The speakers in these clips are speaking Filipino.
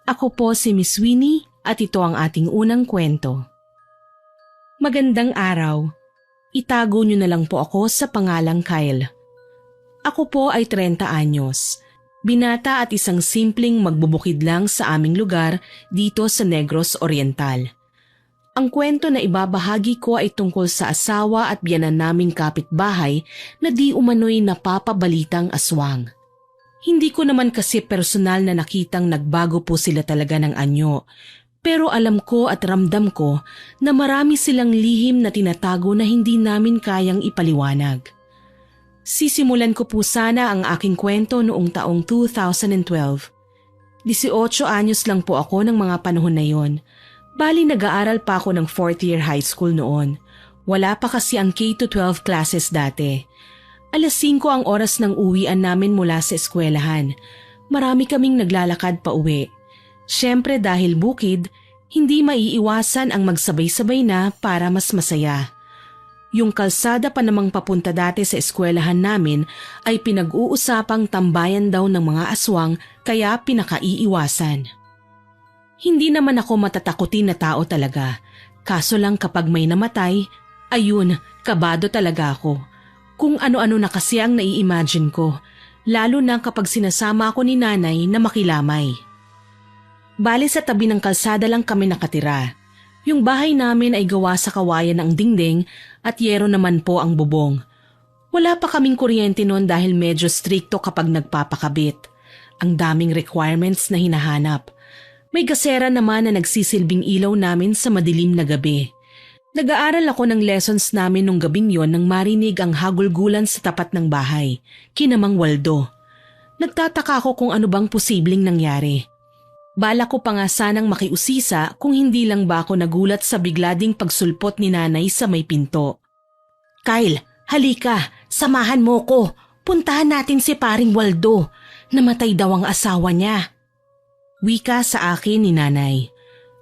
Ako po si Miss Winnie at ito ang ating unang kwento. Magandang araw. Itago niyo na lang po ako sa pangalang Kyle. Ako po ay 30 anyos. Binata at isang simpleng magbubukid lang sa aming lugar dito sa Negros Oriental. Ang kwento na ibabahagi ko ay tungkol sa asawa at biyanan naming kapitbahay na di umano'y napapabalitang aswang. Hindi ko naman kasi personal na nakitang nagbago po sila talaga ng anyo, pero alam ko at ramdam ko na marami silang lihim na tinatago na hindi namin kayang ipaliwanag. Sisimulan ko po sana ang aking kwento noong taong 2012. 18 anyos lang po ako ng mga panahon na yon. Bali nag-aaral pa ako ng 4th year high school noon. Wala pa kasi ang K-12 classes dati. 5:00 ang oras ng uwian namin mula sa eskwelahan. Marami kaming naglalakad pa uwi. Siyempre dahil bukid, hindi maiiwasan ang magsabay-sabay na para mas masaya. Yung kalsada pa namang papunta dati sa eskwelahan namin ay pinag-uusapang tambayan daw ng mga aswang kaya pinakaiiwasan. Hindi naman ako matatakutin na tao talaga. Kaso lang kapag may namatay, ayun, kabado talaga ako. Kung ano-ano na kasi ang nai-imagine ko, lalo na kapag sinasama ako ni nanay na makilamay. Bali sa tabi ng kalsada lang kami nakatira. Yung bahay namin ay gawa sa kawayan ng dingding at yero naman po ang bubong. Wala pa kaming kuryente noon dahil medyo strikto kapag nagpapakabit. Ang daming requirements na hinahanap. May gasera naman na nagsisilbing ilaw namin sa madilim na gabi. Nag-aaral ako ng lessons namin nung gabing yon nang marinig ang hagulgulan sa tapat ng bahay, kina Mang Waldo. Nagtataka ako kung ano bang posibleng nangyari. Bala ko pa nga sanang makiusisa kung hindi lang ba ako nagulat sa bigla ding pagsulpot ni nanay sa may pinto. "Kyle, halika, samahan mo ko. Puntahan natin si paring Waldo. Namatay daw ang asawa niya." Wika sa akin ni nanay.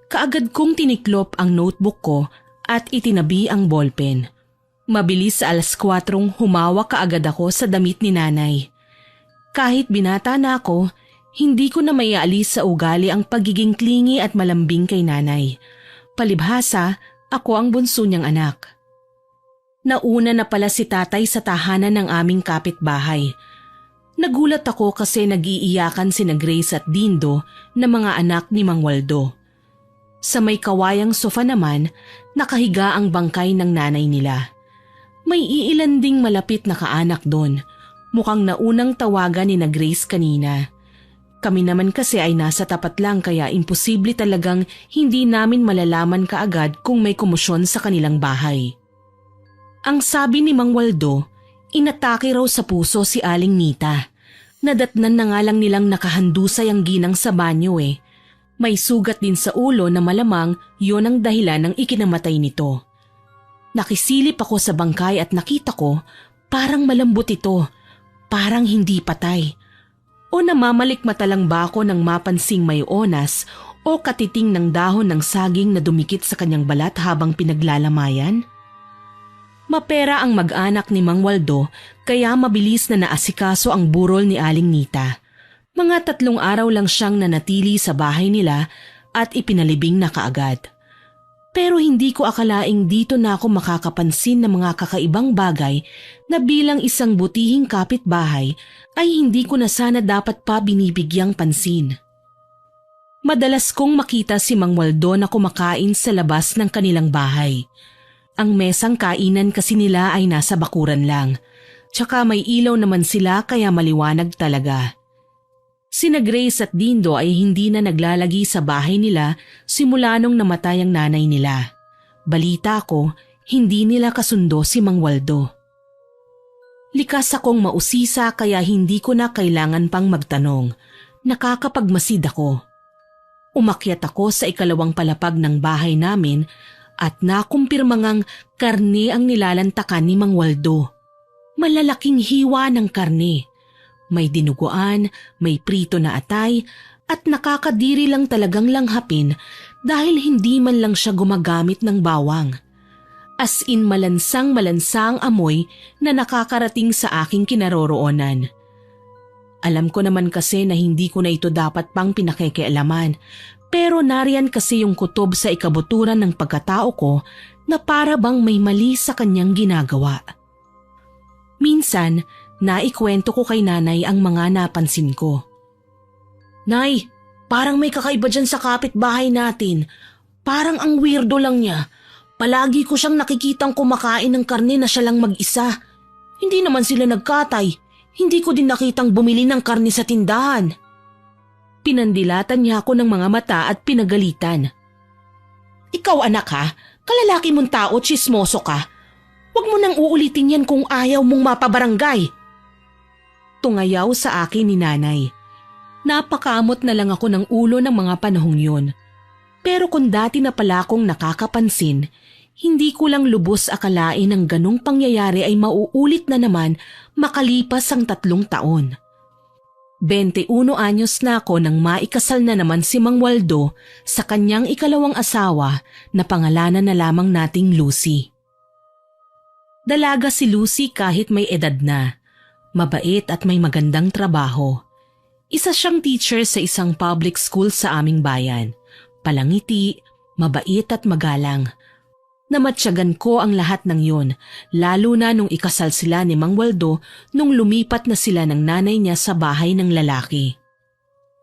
Kaagad kong tiniklop ang notebook ko at itinabi ang ballpen. Mabilis sa 4:00 humawak kaagad ako sa damit ni nanay. Kahit binata na ako, hindi ko na maiaalis sa ugali ang pagiging clingy at malambing kay nanay. Palibhasa, ako ang bunso niyang anak. Nauna na pala si tatay sa tahanan ng aming kapitbahay. Nagulat ako kasi nag-iiyakan sina Grace at Dindo na mga anak ni Mang Waldo. Sa may kawayang sofa naman, nakahiga ang bangkay ng nanay nila. May iilan ding malapit na kaanak doon. Mukhang naunang tawagan ni na Grace kanina. Kami naman kasi ay nasa tapat lang kaya imposible talagang hindi namin malalaman kaagad kung may komosyon sa kanilang bahay. Ang sabi ni Mang Waldo, inatake raw sa puso si Aling Nita. Nadatnan na nga lang nilang nakahandusay ang ginang sa banyo eh. May sugat din sa ulo na malamang yon ang dahilan ng ikinamatay nito. Nakisilip ako sa bangkay at nakita ko parang malambot ito, parang hindi patay. O namamalikmata lang ba ako nang mapansing may onas o katiting ng dahon ng saging na dumikit sa kanyang balat habang pinaglalamayan? Mapera ang mag-anak ni Mang Waldo kaya mabilis na naasikaso ang burol ni Aling Nita. Mga 3 araw lang siyang nanatili sa bahay nila at ipinalibing na kaagad. Pero hindi ko akalaing dito na ako makakapansin ng mga kakaibang bagay na bilang isang butihing kapitbahay ay hindi ko na sana dapat pa binibigyang pansin. Madalas kong makita si Mang Waldo na kumakain sa labas ng kanilang bahay. Ang mesang kainan kasi nila ay nasa bakuran lang. Tsaka may ilaw naman sila kaya maliwanag talaga. Sina Grace at Dindo ay hindi na naglalagi sa bahay nila simula nung namatay ang nanay nila. Balita ko, hindi nila kasundo si Mang Waldo. Likas akong mausisa kaya hindi ko na kailangan pang magtanong. Nakakapagmasid ako. Umakyat ako sa 2 palapag ng bahay namin at nakumpirma ngang karne ang nilalantakan ni Mang Waldo. Malalaking hiwa ng karne. May dinuguan, may prito na atay at nakakadiri lang talagang langhapin dahil hindi man lang siya gumagamit ng bawang. As in malansang-malansa ang amoy na nakakarating sa aking kinaroroonan. Alam ko naman kasi na hindi ko na ito dapat pang pinakikialaman, pero nariyan kasi yung kutob sa ikabuturan ng pagkatao ko na para bang may mali sa kanyang ginagawa. Minsan, naikwento ko kay nanay ang mga napansin ko. Nay, parang may kakaiba dyan sa kapitbahay natin. Parang ang weirdo lang niya. Palagi ko siyang nakikitang kumakain ng karne na siya lang mag-isa. Hindi naman sila nagkatay. Hindi ko din nakitang bumili ng karne sa tindahan. Pinandilatan niya ako ng mga mata at pinagalitan. Ikaw anak ha, kalalaki mong tao, tsismoso ka. Huwag mo nang uulitin yan kung ayaw mong mapabarangay. Tungayaw sa akin ni nanay. Napakamot na lang ako ng ulo ng mga panahong yun. Pero kung dati na pala akong nakakapansin, hindi ko lang lubos akalain ang ganong pangyayari ay mauulit na naman makalipas ang 3 taon. 21 anyos na ako nang maikasal na naman si Mang Waldo sa kanyang ikalawang asawa na pangalanan na lamang nating Lucy. Dalaga si Lucy kahit may edad na, mabait at may magandang trabaho. Isa siyang teacher sa isang public school sa aming bayan. Palangiti, mabait at magalang. Namatsyagan ko ang lahat ng yon, lalo na nung ikasal sila ni Mang Waldo nung lumipat na sila ng nanay niya sa bahay ng lalaki.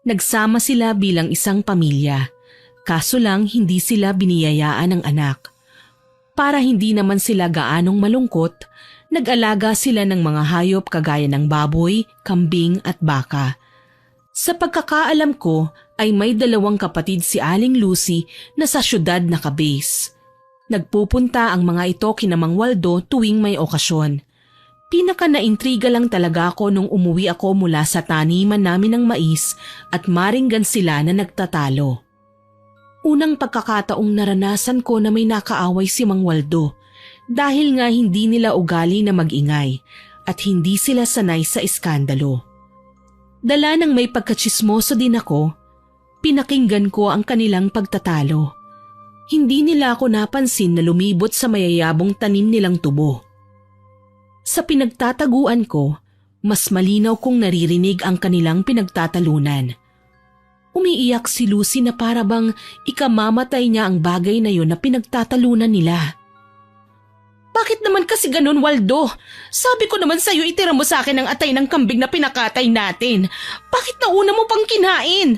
Nagsama sila bilang isang pamilya, kaso lang hindi sila biniyayaan ng anak. Para hindi naman sila gaanong malungkot, nag-alaga sila ng mga hayop kagaya ng baboy, kambing at baka. Sa pagkakaalam ko ay may 2 kapatid si Aling Lucy na sa syudad nakabase. Nagpupunta ang mga ito kina Mang Waldo tuwing may okasyon. Pinaka naintriga lang talaga ako nung umuwi ako mula sa taniman namin ng mais at maringgan sila na nagtatalo. Unang pagkakataong naranasan ko na may nakaaway si Mang Waldo dahil nga hindi nila ugali na mag-ingay at hindi sila sanay sa iskandalo. Dala ng may pagkatsismoso din ako, pinakinggan ko ang kanilang pagtatalo. Hindi nila ako napansin na lumibot sa mayayabong tanim nilang tubo. Sa pinagtataguan ko, mas malinaw kong naririnig ang kanilang pinagtatalunan. Umiiyak si Lucy na para bang ikamamatay niya ang bagay na yun na pinagtatalunan nila. Bakit naman kasi ganun, Waldo? Sabi ko naman sa'yo itira mo sa akin ang atay ng kambing na pinakatay natin. Bakit nauna mo pang kinain?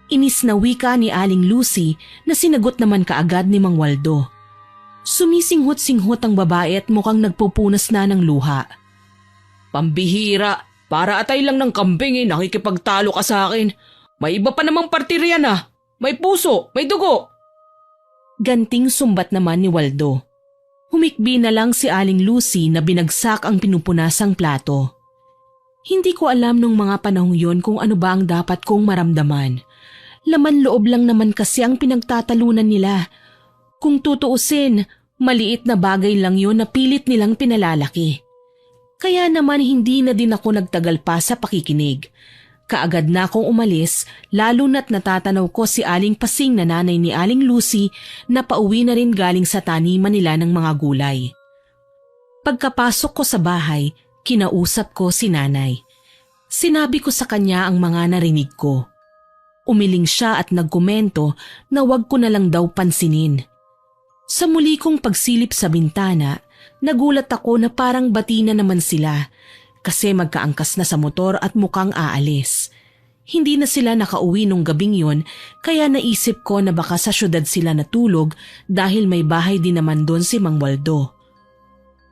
Inis na wika ni Aling Lucy na sinagot naman kaagad ni Mang Waldo. Sumisinghot-singhot ang babae at mukhang nagpupunas na ng luha. Pambihira, para atay lang ng kambing nakikipagtalo ka sa akin. May iba pa namang partirya na. May puso, may dugo. Ganting sumbat naman ni Waldo. Humikbi na lang si Aling Lucy na binagsak ang pinupunasang plato. Hindi ko alam nung mga panahong yon kung ano ba ang dapat kong maramdaman. Laman loob lang naman kasi ang pinagtatalunan nila. Kung tutuusin, maliit na bagay lang yun na pilit nilang pinalalaki. Kaya naman hindi na din ako nagtagal pa sa pakikinig. Kaagad na akong umalis, lalo na't natatanaw ko si Aling Pasing na nanay ni Aling Lucy na pauwi na rin galing sa taniman nila ng mga gulay. Pagkapasok ko sa bahay, kinausap ko si nanay. Sinabi ko sa kanya ang mga narinig ko. Umiling siya at nagkomento na wag ko na lang daw pansinin. Sa muli kong pagsilip sa bintana, nagulat ako na parang bati na naman sila kasi magkaangkas na sa motor at mukhang aalis. Hindi na sila nakauwi nung gabing yon kaya naisip ko na baka sa syudad sila natulog dahil may bahay din naman doon si Mang Waldo.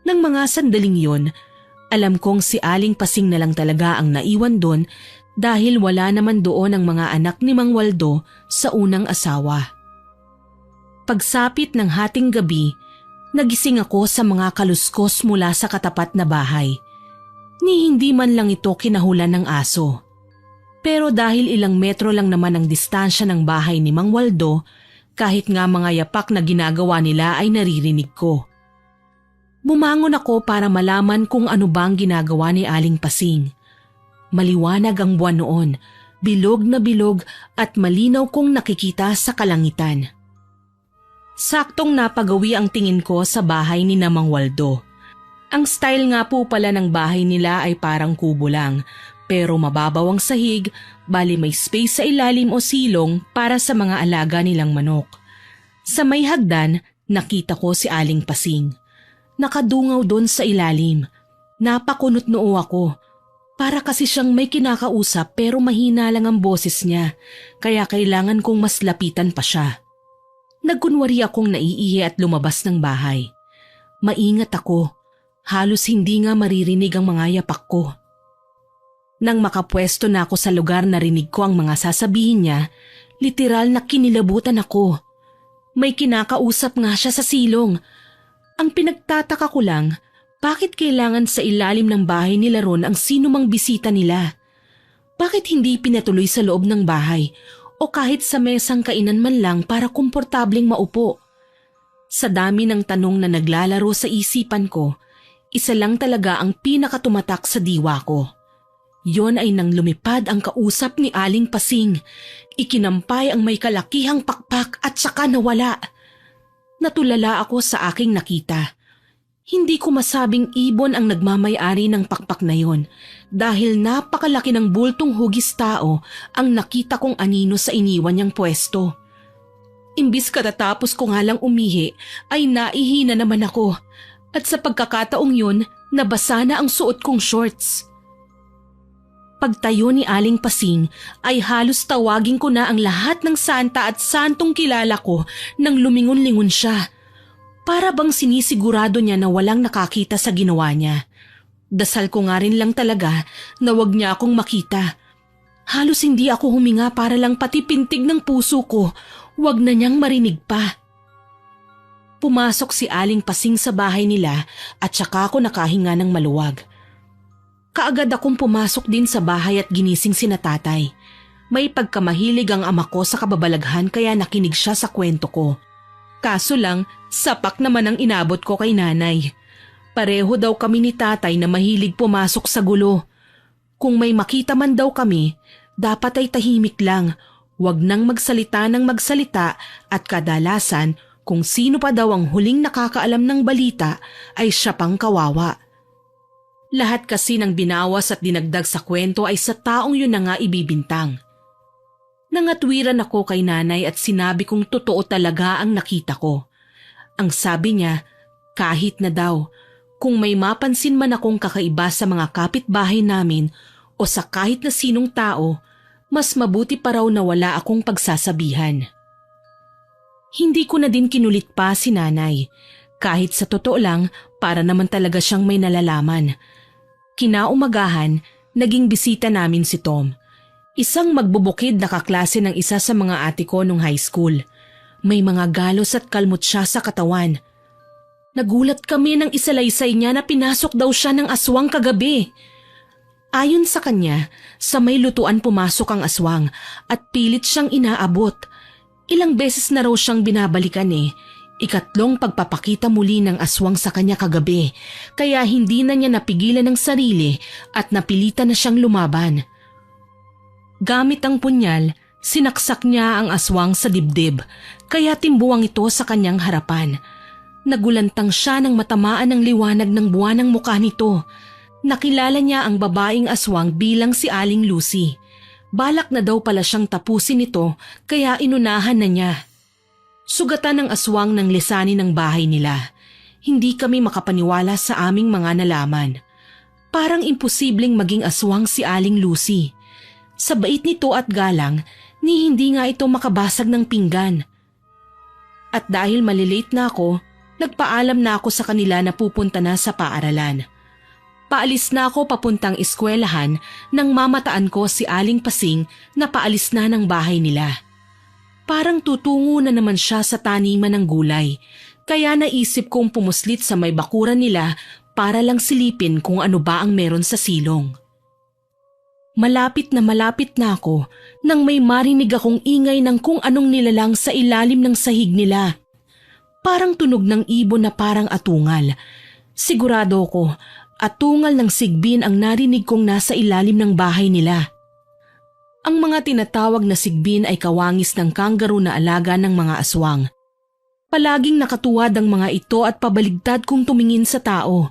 Nang mga sandaling yon, alam kong si Aling Pasing na lang talaga ang naiwan doon dahil wala naman doon ang mga anak ni Mang Waldo sa unang asawa. Pagsapit ng hating gabi, nagising ako sa mga kaluskos mula sa katapat na bahay. Ni hindi man lang ito kinahulan ng aso. Pero dahil ilang metro lang naman ang distansya ng bahay ni Mang Waldo, kahit nga mga yapak na ginagawa nila ay naririnig ko. Bumangon ako para malaman kung ano bang ginagawa ni Aling Pasing. Maliwanag ang buwan noon, bilog na bilog at malinaw kong nakikita sa kalangitan. Saktong napagawi ang tingin ko sa bahay ni Mang Waldo. Ang style nga po pala ng bahay nila ay parang kubo lang, Pero mababaw ang sahig, bali may space sa ilalim o silong para sa mga alaga nilang manok. Sa may hagdan, nakita ko si Aling Pasing. Nakadungaw doon sa ilalim. Napakunot noo ako. Para kasi siyang may kinakausap pero mahina lang ang boses niya, kaya kailangan kong mas lapitan pa siya. Nagkunwari akong naiihi at lumabas ng bahay. Maingat ako, halos hindi nga maririnig ang mga yapak ko. Nang makapwesto na ako sa lugar narinig ko ang mga sasabihin niya, literal na kinilabutan ako. May kinakausap nga siya sa silong. Ang pinagtataka ko lang, bakit kailangan sa ilalim ng bahay nila Ron ang sino mang bisita nila? Bakit hindi pinatuloy sa loob ng bahay o kahit sa mesang kainan man lang para komportableng maupo? Sa dami ng tanong na naglalaro sa isipan ko, isa lang talaga ang pinakatumatak sa diwa ko. Yon ay nang lumipad ang kausap ni Aling Pasing. Ikinampay ang may kalakihang pakpak at saka nawala. Natulala ako sa aking nakita. Hindi ko masabing ibon ang nagmamay-ari ng pakpak na yon dahil napakalaki ng bultong hugis tao ang nakita kong anino sa iniwan niyang pwesto. Imbis katatapos ko nga lang umihi ay naihina naman ako at sa pagkakataong yun nabasa na ang suot kong shorts. Pagtayo ni Aling Pasing ay halos tawagin ko na ang lahat ng santa at santong kilala ko nang lumingon-lingon siya. Para bang sinisigurado niya na walang nakakita sa ginawa niya. Dasal ko nga rin lang talaga na wag niya akong makita. Halos hindi ako huminga para lang pati pintig ng puso ko, wag na niyang marinig pa. Pumasok si Aling Pasing sa bahay nila at saka ako nakahinga ng maluwag. Kaagad akong pumasok din sa bahay at ginising sina tatay. May pagkamahilig ang ama ko sa kababalaghan kaya nakinig siya sa kwento ko. Kaso lang, sapak naman ang inabot ko kay nanay. Pareho daw kami ni tatay na mahilig pumasok sa gulo. Kung may makita man daw kami, dapat ay tahimik lang. Huwag nang magsalita ng magsalita at kadalasan kung sino pa daw ang huling nakakaalam ng balita ay siya pang kawawa. Lahat kasi ng binawas at dinagdag sa kwento ay sa taong yun na nga ibibintang. Nangatwiran ako kay nanay at sinabi kong totoo talaga ang nakita ko. Ang sabi niya, kahit na daw, kung may mapansin man akong kakaiba sa mga kapitbahay namin o sa kahit na sinong tao, mas mabuti pa raw na wala akong pagsasabihan. Hindi ko na din kinulit pa si nanay, kahit sa totoo lang para naman talaga siyang may nalalaman. Kinaumagahan, naging bisita namin si Tom. Isang magbubukid na kaklase ng isa sa mga ate ko nung high school. May mga galos at kalmot siya sa katawan. Nagulat kami nang isalaysay niya na pinasok daw siya ng aswang kagabi. Ayon sa kanya, sa may lutuan pumasok ang aswang at pilit siyang inaabot. Ilang beses na raw siyang binabalikan Ikatlong pagpapakita muli ng aswang sa kanya kagabi, kaya hindi na niya napigilan ng sarili at napilitan na siyang lumaban. Gamit ang punyal, sinaksak niya ang aswang sa dibdib, kaya timbuwang ito sa kanyang harapan. Nagulantang siya nang matamaan ng liwanag ng buwan ng mukha nito. Nakilala niya ang babaeng aswang bilang si Aling Lucy. Balak na daw pala siyang tapusin ito, kaya inunahan na niya. Sugatan ng aswang ng lisanin ng bahay nila. Hindi kami makapaniwala sa aming mga nalaman. Parang imposibleng maging aswang si Aling Lucy. Sa bait nito at galang, ni hindi nga ito makabasag ng pinggan. At dahil malilate na ako, nagpaalam na ako sa kanila na pupunta na sa paaralan. Paalis na ako papuntang eskwelahan nang mamataan ko si Aling Pasing na paalis na ng bahay nila. Parang tutungo na naman siya sa taniman ng gulay, kaya naisip kong pumuslit sa may bakuran nila para lang silipin kung ano ba ang meron sa silong. Malapit na ako nang may marinig akong ingay ng kung anong nilalang sa ilalim ng sahig nila. Parang tunog ng ibon na parang atungal. Sigurado ko, atungal ng sigbin ang narinig kong nasa ilalim ng bahay nila. Ang mga tinatawag na sigbin ay kawangis ng kangaroo na alaga ng mga aswang. Palaging nakatuwad ang mga ito at pabaligtad kung tumingin sa tao.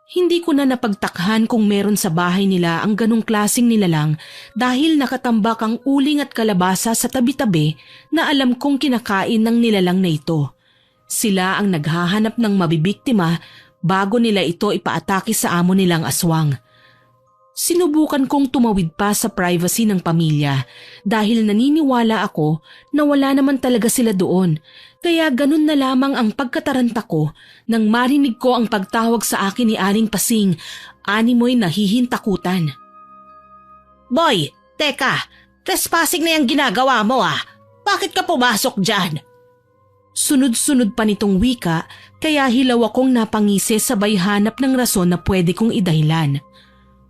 Hindi ko na napagtakhan kung meron sa bahay nila ang ganong klaseng nilalang dahil nakatambak ang uling at kalabasa sa tabi-tabi na alam kong kinakain ng nilalang na ito. Sila ang naghahanap ng mabibiktima bago nila ito ipaatake sa amo nilang aswang. Sinubukan kong tumawid pa sa privacy ng pamilya dahil naniniwala ako na wala naman talaga sila doon. Kaya ganun na lamang ang pagkataranta ko nang marinig ko ang pagtawag sa akin ni Aling Pasing. Animoy nahihintakutan. "Boy, teka, trespassing na yung ginagawa mo ah. Bakit ka pumasok dyan?" Sunod-sunod pa nitong wika kaya hilaw akong napangisi sabay hanap ng rason na pwede kong idahilan.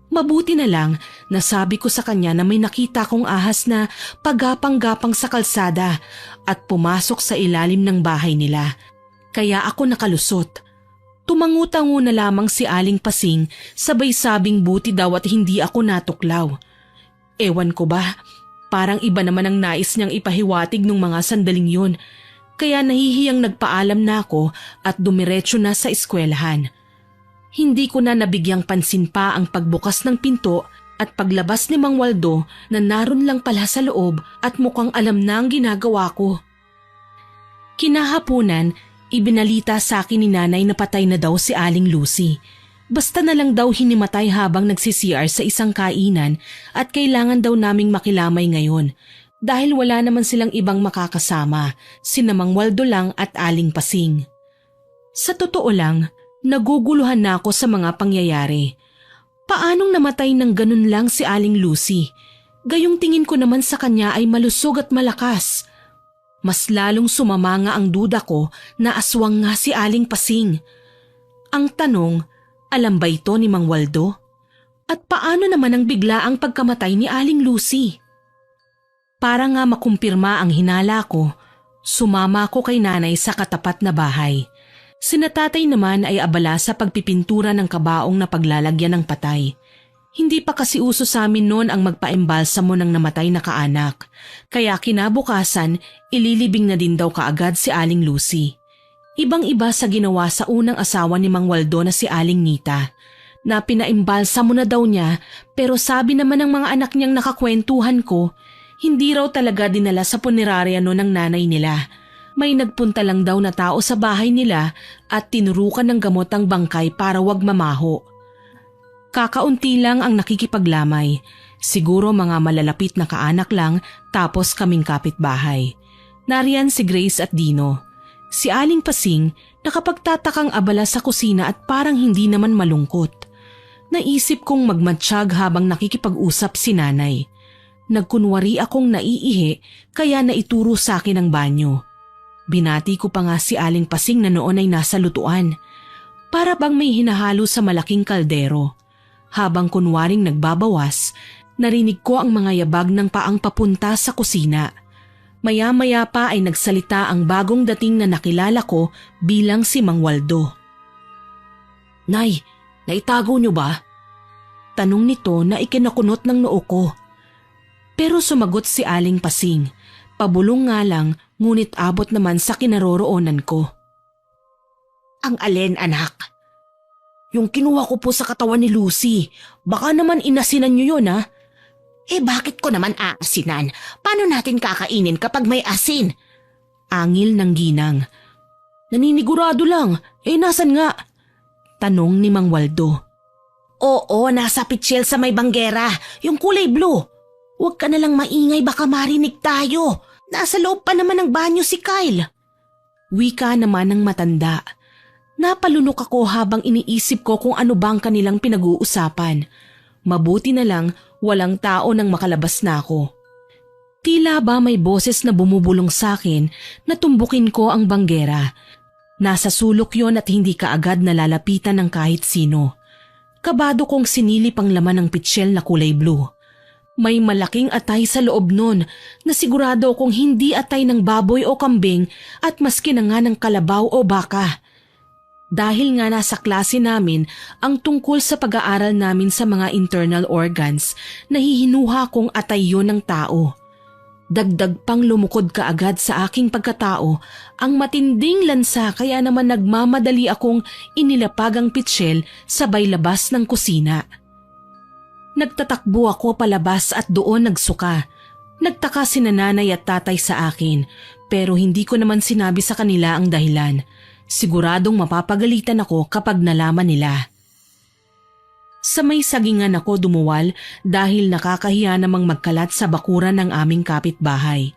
Mabuti na lang nasabi ko sa kanya na may nakita kong ahas na pagapang-gapang sa kalsada at pumasok sa ilalim ng bahay nila. Kaya ako nakalusot. Tumangutango na lamang si Aling Pasing sabay sabing buti daw at hindi ako natuklaw. Ewan ko ba, parang iba naman ang nais niyang ipahiwatig nung mga sandaling yun. Kaya nahihiyang nagpaalam na ako at dumiretso na sa eskwelahan. Hindi ko na nabigyang pansin pa ang pagbukas ng pinto at paglabas ni Mang Waldo na naroon lang pala sa loob at mukhang alam na ang ginagawa ko. Kinahaponan, ibinalita sa akin ni Nanay na patay na daw si Aling Lucy. Basta na lang daw hinimatay habang nagsi-CR sa isang kainan at kailangan daw naming makilamay ngayon dahil wala naman silang ibang makakasama, sina Mang Waldo lang at Aling Pasing. Sa totoo lang, naguguluhan na ako sa mga pangyayari. Paanong namatay ng ganun lang si Aling Lucy? Gayong tingin ko naman sa kanya ay malusog at malakas. Mas lalong sumama nga ang duda ko na aswang nga si Aling Pasing. Ang tanong, alam ba ito ni Mang Waldo? At paano naman ang biglaang pagkamatay ni Aling Lucy? Para nga makumpirma ang hinala ko, sumama ko kay Nanay sa katapat na bahay. Sina Tatay naman ay abala sa pagpipintura ng kabaong na paglalagyan ng patay. Hindi pa kasi uso sa amin noon ang magpaembalsamo ng namatay na kaanak. Kaya kinabukasan, ililibing na din daw kaagad si Aling Lucy. Ibang-iba sa ginawa sa unang asawa ni Mang Waldo na si Aling Nita. Na pinaembalsamo na daw niya pero sabi naman ng mga anak niyang nakakwentuhan ko, hindi raw talaga dinala sa punerarya noon ng nanay nila. May nagpunta lang daw na tao sa bahay nila at tinurukan ng gamot ang bangkay para wag mamaho. Kakaunti lang ang nakikipaglamay. Siguro mga malalapit na kaanak lang tapos kaming kapitbahay. Nariyan si Grace at Dino. Si Aling Pasing nakapagtatakang abala sa kusina at parang hindi naman malungkot. Naisip kong magmatsyag habang nakikipag-usap si Nanay. Nagkunwari akong naiihi kaya naituro sa akin ang banyo. Binati ko pa nga si Aling Pasing na noon ay nasa lutuan. Para bang may hinahalo sa malaking kaldero. Habang kunwaring nagbabawas, narinig ko ang mga yabag ng paang papunta sa kusina. Maya-maya pa ay nagsalita ang bagong dating na nakilala ko bilang si Mang Waldo. "Nay, naitago niyo ba?" Tanong nito na ikinakunot ng noo ko. Pero sumagot si Aling Pasing. Pabulong nga lang, ngunit abot naman sa kinaroroonan ko. "Ang alin, anak?" "Yung kinuha ko po sa katawan ni Lucy. Baka naman inasinan niyo yun, ha?" Bakit ko naman aasinan? Paano natin kakainin kapag may asin?" Angil ng ginang. "Naninigurado lang. Nasan nga?" Tanong ni Mang Waldo. "Oo, nasa pitsil sa may banggera. Yung kulay blue. Huwag ka nalang maingay baka marinig tayo. Nasa loob pa naman ng banyo si Kyle." Wika naman ng matanda. Napalunok ako habang iniisip ko kung ano bang kanilang pinag-uusapan. Mabuti na lang walang tao nang makalabas na ako. Tila ba may boses na bumubulong sa akin na tumbukin ko ang banggera. Nasa sulok yon at hindi kaagad nalalapitan ng kahit sino. Kabado kong sinilip ang laman ng pitsyel na kulay blue. May malaking atay sa loob nun na sigurado kong hindi atay ng baboy o kambing at maski na nga ng kalabaw o baka. Dahil nga nasa klase namin ang tungkol sa pag-aaral namin sa mga internal organs, nahihinuha kong atay yun ng tao. Dagdag pang lumukod kaagad sa aking pagkatao ang matinding lansa kaya naman nagmamadali akong inilapag ang pitsyel sabay labas ng kusina. Nagtatakbo ako palabas at doon nagsuka. Nagtaka si nanay at tatay sa akin pero hindi ko naman sinabi sa kanila ang dahilan. Siguradong mapapagalitan ako kapag nalaman nila. Sa may sagingan ako dumuwal dahil nakakahiya namang magkalat sa bakuran ng aming kapitbahay.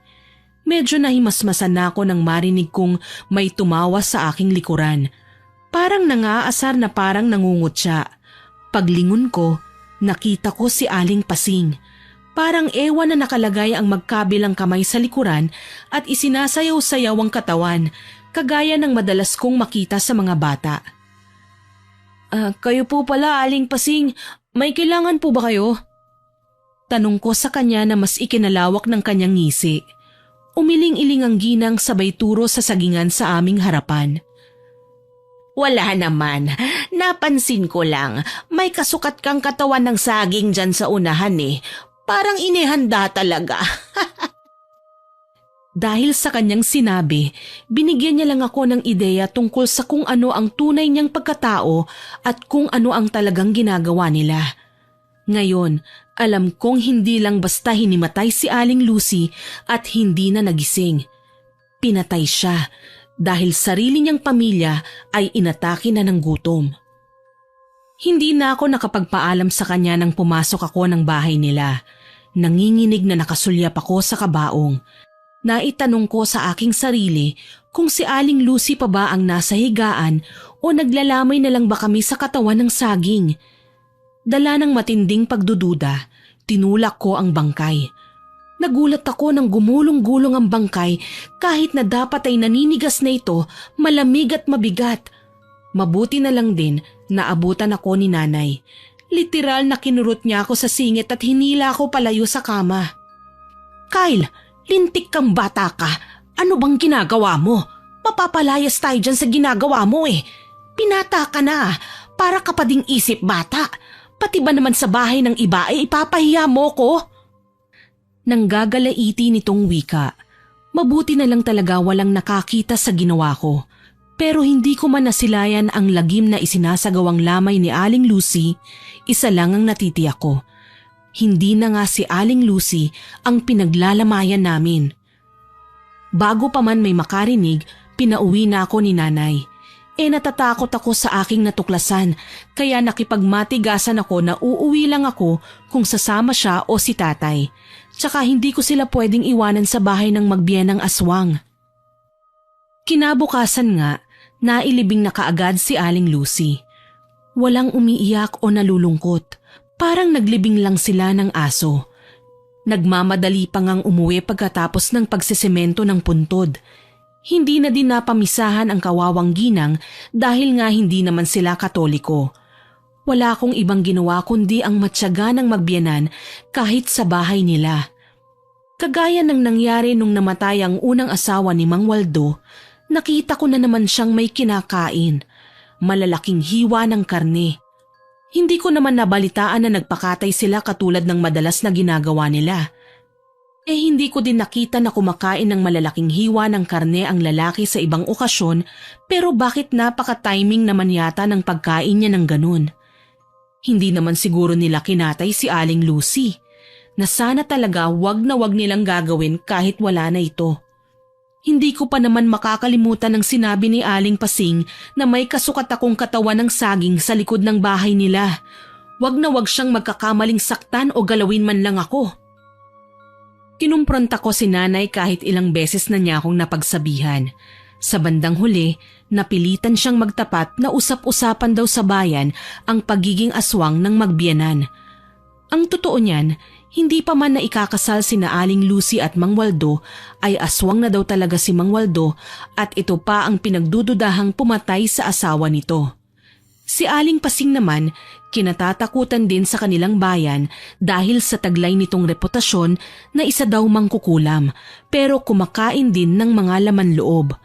Medyo nahimasmasan na ako nang marinig kong may tumawa sa aking likuran. Parang nangaasar na parang nangungutya. Paglingon ko, nakita ko si Aling Pasing. Parang ewan na nakalagay ang magkabilang kamay sa likuran at isinasayaw-sayaw ang katawan, kagaya ng madalas kong makita sa mga bata. Kayo po pala, Aling Pasing. May kailangan po ba kayo? Tanong ko sa kanya na mas ikinalawak ng kanyang ngisi. Umiling-iling ang ginang sabay turo sa sagingan sa aming harapan. Wala naman. Napansin ko lang. May kasukat kang katawan ng saging dyan sa unahan eh. Parang inihanda talaga. Dahil sa kanyang sinabi, binigyan niya lang ako ng ideya tungkol sa kung ano ang tunay niyang pagkatao at kung ano ang talagang ginagawa nila. Ngayon, alam kong hindi lang basta hinimatay si Aling Lucy at hindi na nagising. Pinatay siya dahil sarili niyang pamilya ay inatake na ng gutom. Hindi na ako nakapagpaalam sa kanya nang pumasok ako ng bahay nila. Nanginginig na nakasulyap ako sa kabaong. Naitanong ko sa aking sarili kung si Aling Lucy pa ba ang nasa higaan o naglalamay na lang ba kami sa katawan ng saging. Dala ng matinding pagdududa, tinulak ko ang bangkay. Nagulat ako nang gumulong-gulong ang bangkay kahit na dapat ay naninigas na ito, malamig at mabigat. Mabuti na lang din naabutan ako ni nanay. Literal na kinurot niya ako sa singit at hinila ako palayo sa kama. Kyle! Lintik kang bata ka. Ano bang ginagawa mo? Mapapalayas tayo dyan sa ginagawa mo eh. Pinata ka na. Para ka pa ding isip bata. Pati ba naman sa bahay ng iba ay ipapahiya mo ko? Nanggagalaiti nitong wika. Mabuti na lang talaga walang nakakita sa ginawa ko. Pero hindi ko man nasilayan ang lagim na isinasagawang lamay ni Aling Lucy. Isa lang ang natitiyak ko. Hindi na nga si Aling Lucy ang pinaglalamayan namin. Bago pa man may makarinig, pinauwi na ako ni nanay. Natatakot ako sa aking natuklasan kaya nakipagmatigasan ako na uuwi lang ako kung sasama siya o si tatay. Tsaka hindi ko sila pwedeng iwanan sa bahay ng magbiyenang aswang. Kinabukasan nga, nailibing na kaagad si Aling Lucy. Walang umiiyak o nalulungkot. Parang naglibing lang sila ng aso. Nagmamadali pa ngang umuwi pagkatapos ng pagsesemento ng puntod. Hindi na din napamisahan ang kawawang ginang dahil nga hindi naman sila Katoliko. Wala akong ibang ginawa kundi ang matyaga ng magbiyenan kahit sa bahay nila. Kagaya ng nangyari nung namatay ang unang asawa ni Mang Waldo, nakita ko na naman siyang may kinakain. Malalaking hiwa ng karne. Hindi ko naman nabalitaan na nagpakatay sila katulad ng madalas na ginagawa nila. Hindi ko din nakita na kumakain ng malalaking hiwa ng karne ang lalaki sa ibang okasyon pero bakit napaka-timing naman yata ng pagkain niya ng ganun. Hindi naman siguro nila kinatay si Aling Lucy na sana talaga wag na wag nilang gagawin kahit wala na ito. Hindi ko pa naman makakalimutan ang sinabi ni Aling Pasing na may kasukat akong katawan ng saging sa likod ng bahay nila. Wag na wag siyang magkakamaling saktan o galawin man lang ako. Kinumpronta ko si nanay kahit ilang beses na niya akong napagsabihan. Sa bandang huli, napilitan siyang magtapat na usap-usapan daw sa bayan ang pagiging aswang ng magbiyenan. Ang totoo niyan, hindi pa man na ikakasal sina Aling Lucy at Mang Waldo ay aswang na daw talaga si Mang Waldo at ito pa ang pinagdududahang pumatay sa asawa nito. Si Aling Pasing naman, kinatatakutan din sa kanilang bayan dahil sa taglay nitong reputasyon na isa daw mangkukulam pero kumakain din ng mga laman loob.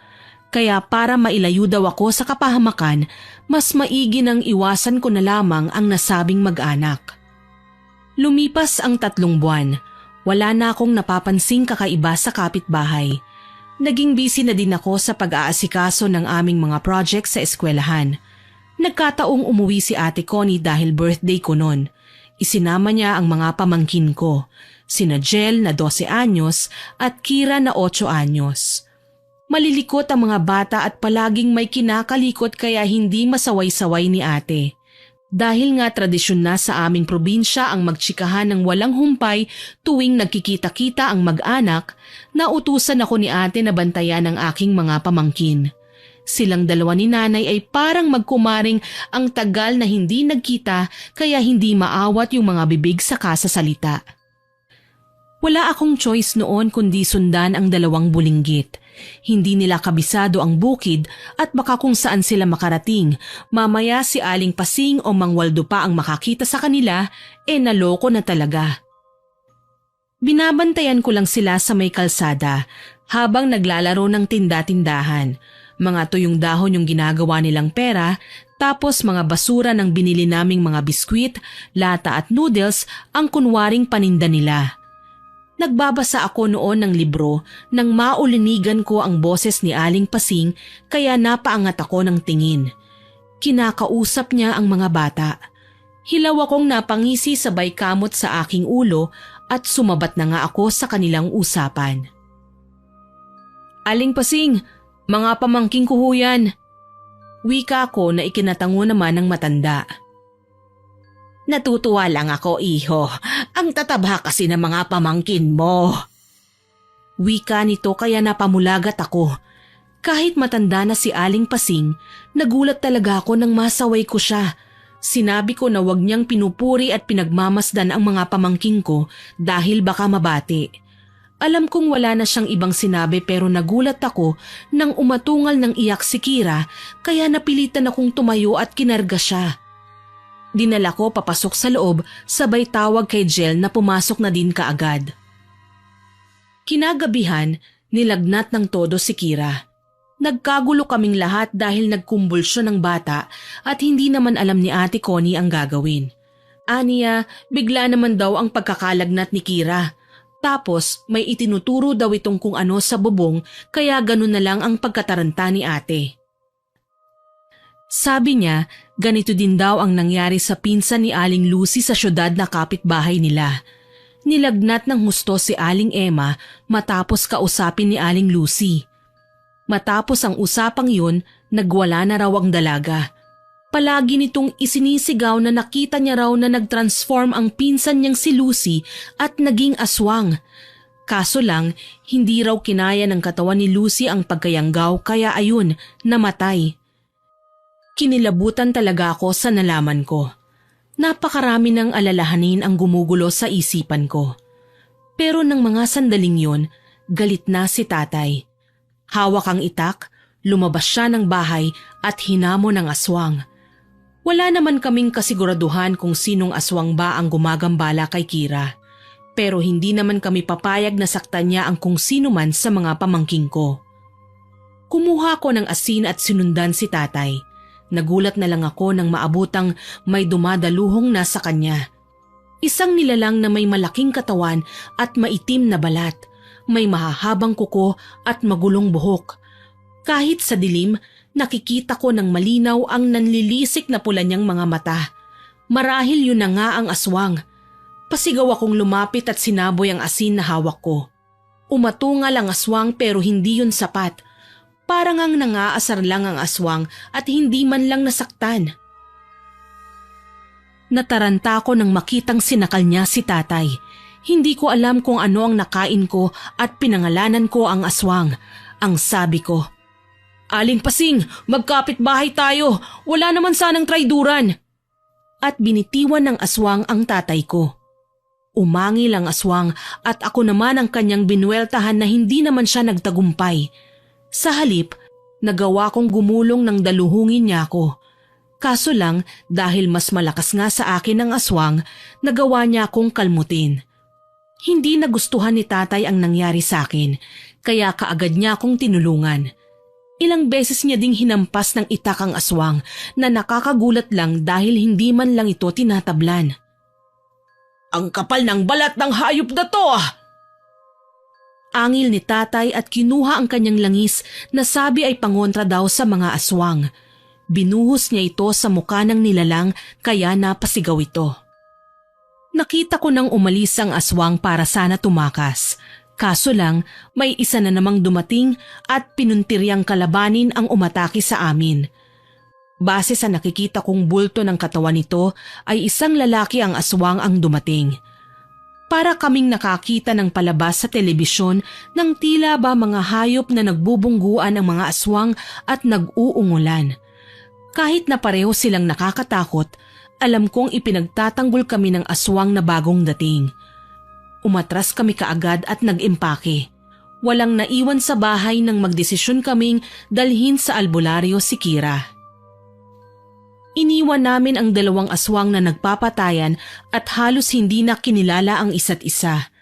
Kaya para mailayo daw ako sa kapahamakan, mas maigi nang iwasan ko na lamang ang nasabing mag-anak. Lumipas ang 3 buwan. Wala na akong napapansing kakaiba sa kapitbahay. Naging busy na din ako sa pag-aasikaso ng aming mga projects sa eskwelahan. Nagkataong umuwi si Ate Connie dahil birthday ko noon. Isinama niya ang mga pamangkin ko, sina Jel na 12 anyos at Kira na 8 anyos. Malilikot ang mga bata at palaging may kinakalikot kaya hindi masaway-saway ni ate. Dahil nga tradisyon na sa aming probinsya ang magtsikahan ng walang humpay tuwing nagkikita-kita ang mag-anak, nautusan ako ni ate na bantayan ang aking mga pamangkin. Silang dalawa ni nanay ay parang magkumaring ang tagal na hindi nagkita kaya hindi maawat yung mga bibig sa kasasalita. Wala akong choice noon kundi sundan ang dalawang bulinggit. Hindi nila kabisado ang bukid at baka kung saan sila makarating. Mamaya si Aling Pasing o Mang Waldo pa ang makakita sa kanila, naloko na talaga. Binabantayan ko lang sila sa may kalsada habang naglalaro ng tinda-tindahan. Mga tuyong dahon yung ginagawa nilang pera, tapos mga basura ng binili naming mga biskwit, lata at noodles ang kunwaring paninda nila. Nagbabasa ako noon ng libro nang maulinigan ko ang boses ni Aling Pasing kaya napaangat ako ng tingin. Kinakausap niya ang mga bata. Hilaw akong napangisi sabay kamot sa aking ulo at sumabat na nga ako sa kanilang usapan. Aling Pasing, mga pamangking ko ho yan. Wika ko na ikinatango naman ng matanda. Natutuwa lang ako, iho. Ang tataba kasi ng mga pamangkin mo. Wika nito kaya napamulagat ako. Kahit matanda na si Aling Pasing, nagulat talaga ako nang masaway ko siya. Sinabi ko na wag niyang pinupuri at pinagmamasdan ang mga pamangkin ko dahil baka mabati. Alam kong wala na siyang ibang sinabi pero nagulat ako nang umatungal ng iyak si Kira kaya napilitan akong tumayo at kinarga siya. Dinala ko papasok sa loob sabay tawag kay Jel na pumasok na din kaagad. Kinagabihan, nilagnat ng todo si Kira. Nagkagulo kaming lahat dahil nagkumbulsyon ng bata at hindi naman alam ni Ate Connie ang gagawin. Aniya, bigla naman daw ang pagkakalagnat ni Kira. Tapos may itinuturo daw itong kung ano sa bubong kaya ganun na lang ang pagkataranta ni ate. Sabi niya, ganito din daw ang nangyari sa pinsan ni Aling Lucy sa syudad na kapitbahay nila. Nilagnat ng husto si Aling Emma matapos kausapin ni Aling Lucy. Matapos ang usapang yun, nagwala na raw ang dalaga. Palagi nitong isinisigaw na nakita niya raw na nag-transform ang pinsan niyang si Lucy at naging aswang. Kaso lang, hindi raw kinaya ng katawan ni Lucy ang pagkayanggaw kaya ayun, namatay. Kinilabutan talaga ako sa nalaman ko. Napakarami ng alalahanin ang gumugulo sa isipan ko. Pero nang mga sandaling yun, galit na si tatay. Hawak ang itak, lumabas siya ng bahay at hinamon ng aswang. Wala naman kaming kasiguraduhan kung sinong aswang ba ang gumagambala kay Kira. Pero hindi naman kami papayag na saktan niya ang kung sino man sa mga pamangking ko. Kumuha ko ng asin at sinundan si tatay. Nagulat na lang ako nang maabutang may dumadaluhong na sa kanya. Isang nilalang na may malaking katawan at maitim na balat. May mahahabang kuko at magulong buhok. Kahit sa dilim, nakikita ko ng malinaw ang nanlilisik na pula niyang mga mata. Marahil yun na nga ang aswang. Pasigaw akong lumapit at sinaboy ang asin na hawak ko. Umatungal ang aswang pero hindi yun sapat. Parang ang nangaasar lang ang aswang at hindi man lang nasaktan. Nataranta ko nang makitang sinakal niya si tatay. Hindi ko alam kung ano ang nakain ko at pinangalanan ko ang aswang. Ang sabi ko, Aling Pasing, magkapit-bahay tayo. Wala naman sanang traiduran. At binitiwan ng aswang ang tatay ko. Umangil ang aswang at ako naman ang kanyang binueltahan na hindi naman siya nagtagumpay. Sa halip, nagawa kong gumulong ng daluhungin niya ako. Kaso lang, dahil mas malakas nga sa akin ang aswang, nagawa niya akong kalmutin. Hindi nagustuhan ni tatay ang nangyari sa akin, kaya kaagad niya akong tinulungan. Ilang beses niya ding hinampas ng itak ang aswang na nakakagulat lang dahil hindi man lang ito tinatablan. Ang kapal ng balat ng hayop na to! Angil ni tatay at kinuha ang kanyang langis na sabi ay pangontra daw sa mga aswang. Binuhos niya ito sa mukha ng nilalang kaya napasigaw ito. Nakita ko nang umalis ang aswang para sana tumakas. Kaso lang, may isa na namang dumating at pinuntiryang kalabanin ang umatake sa amin. Base sa nakikita kong bulto ng katawan nito ay isang lalaki ang aswang ang dumating. Para kaming nakakita ng palabas sa telebisyon ng tila ba mga hayop na nagbubungguan ang mga aswang at nag-uungulan. Kahit na pareho silang nakakatakot, alam kong ipinagtatanggol kami ng aswang na bagong dating. Umatras kami kaagad at nag-impake. Walang naiwan sa bahay nang magdesisyon kaming dalhin sa albularyo si Kira. Iniwan namin ang dalawang aswang na nagpapatayan at halos hindi na kinilala ang isa't isa.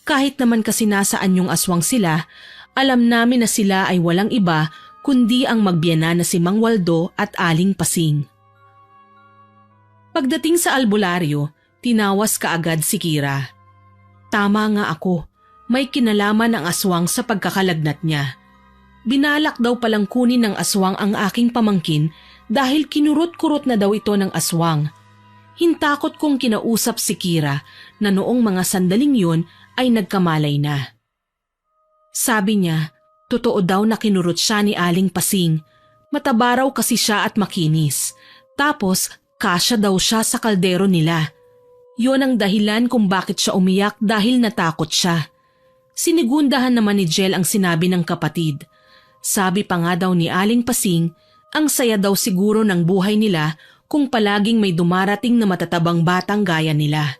Kahit naman kasi nasaan yung aswang sila, alam namin na sila ay walang iba kundi ang magbiyanan na si Mang Waldo at Aling Pasing. Pagdating sa albularyo, tinawas kaagad si Kira. Tama nga ako, may kinalaman ang aswang sa pagkakalagnat niya. Binalak daw palang kunin ng aswang ang aking pamangkin dahil kinurot-kurot na daw ito ng aswang. Hintakot kong kinausap si Kira na noong mga sandaling yun ay nagkamalay na. Sabi niya, totoo daw na kinurot siya ni Aling Pasing. Mataba raw kasi siya at makinis. Tapos kasya daw siya sa kaldero nila. Yon ang dahilan kung bakit siya umiyak dahil natakot siya. Sinigundahan naman ni Jel ang sinabi ng kapatid. Sabi pa nga daw ni Aling Pasing, ang saya daw siguro ng buhay nila kung palaging may dumarating na matatabang batang gaya nila.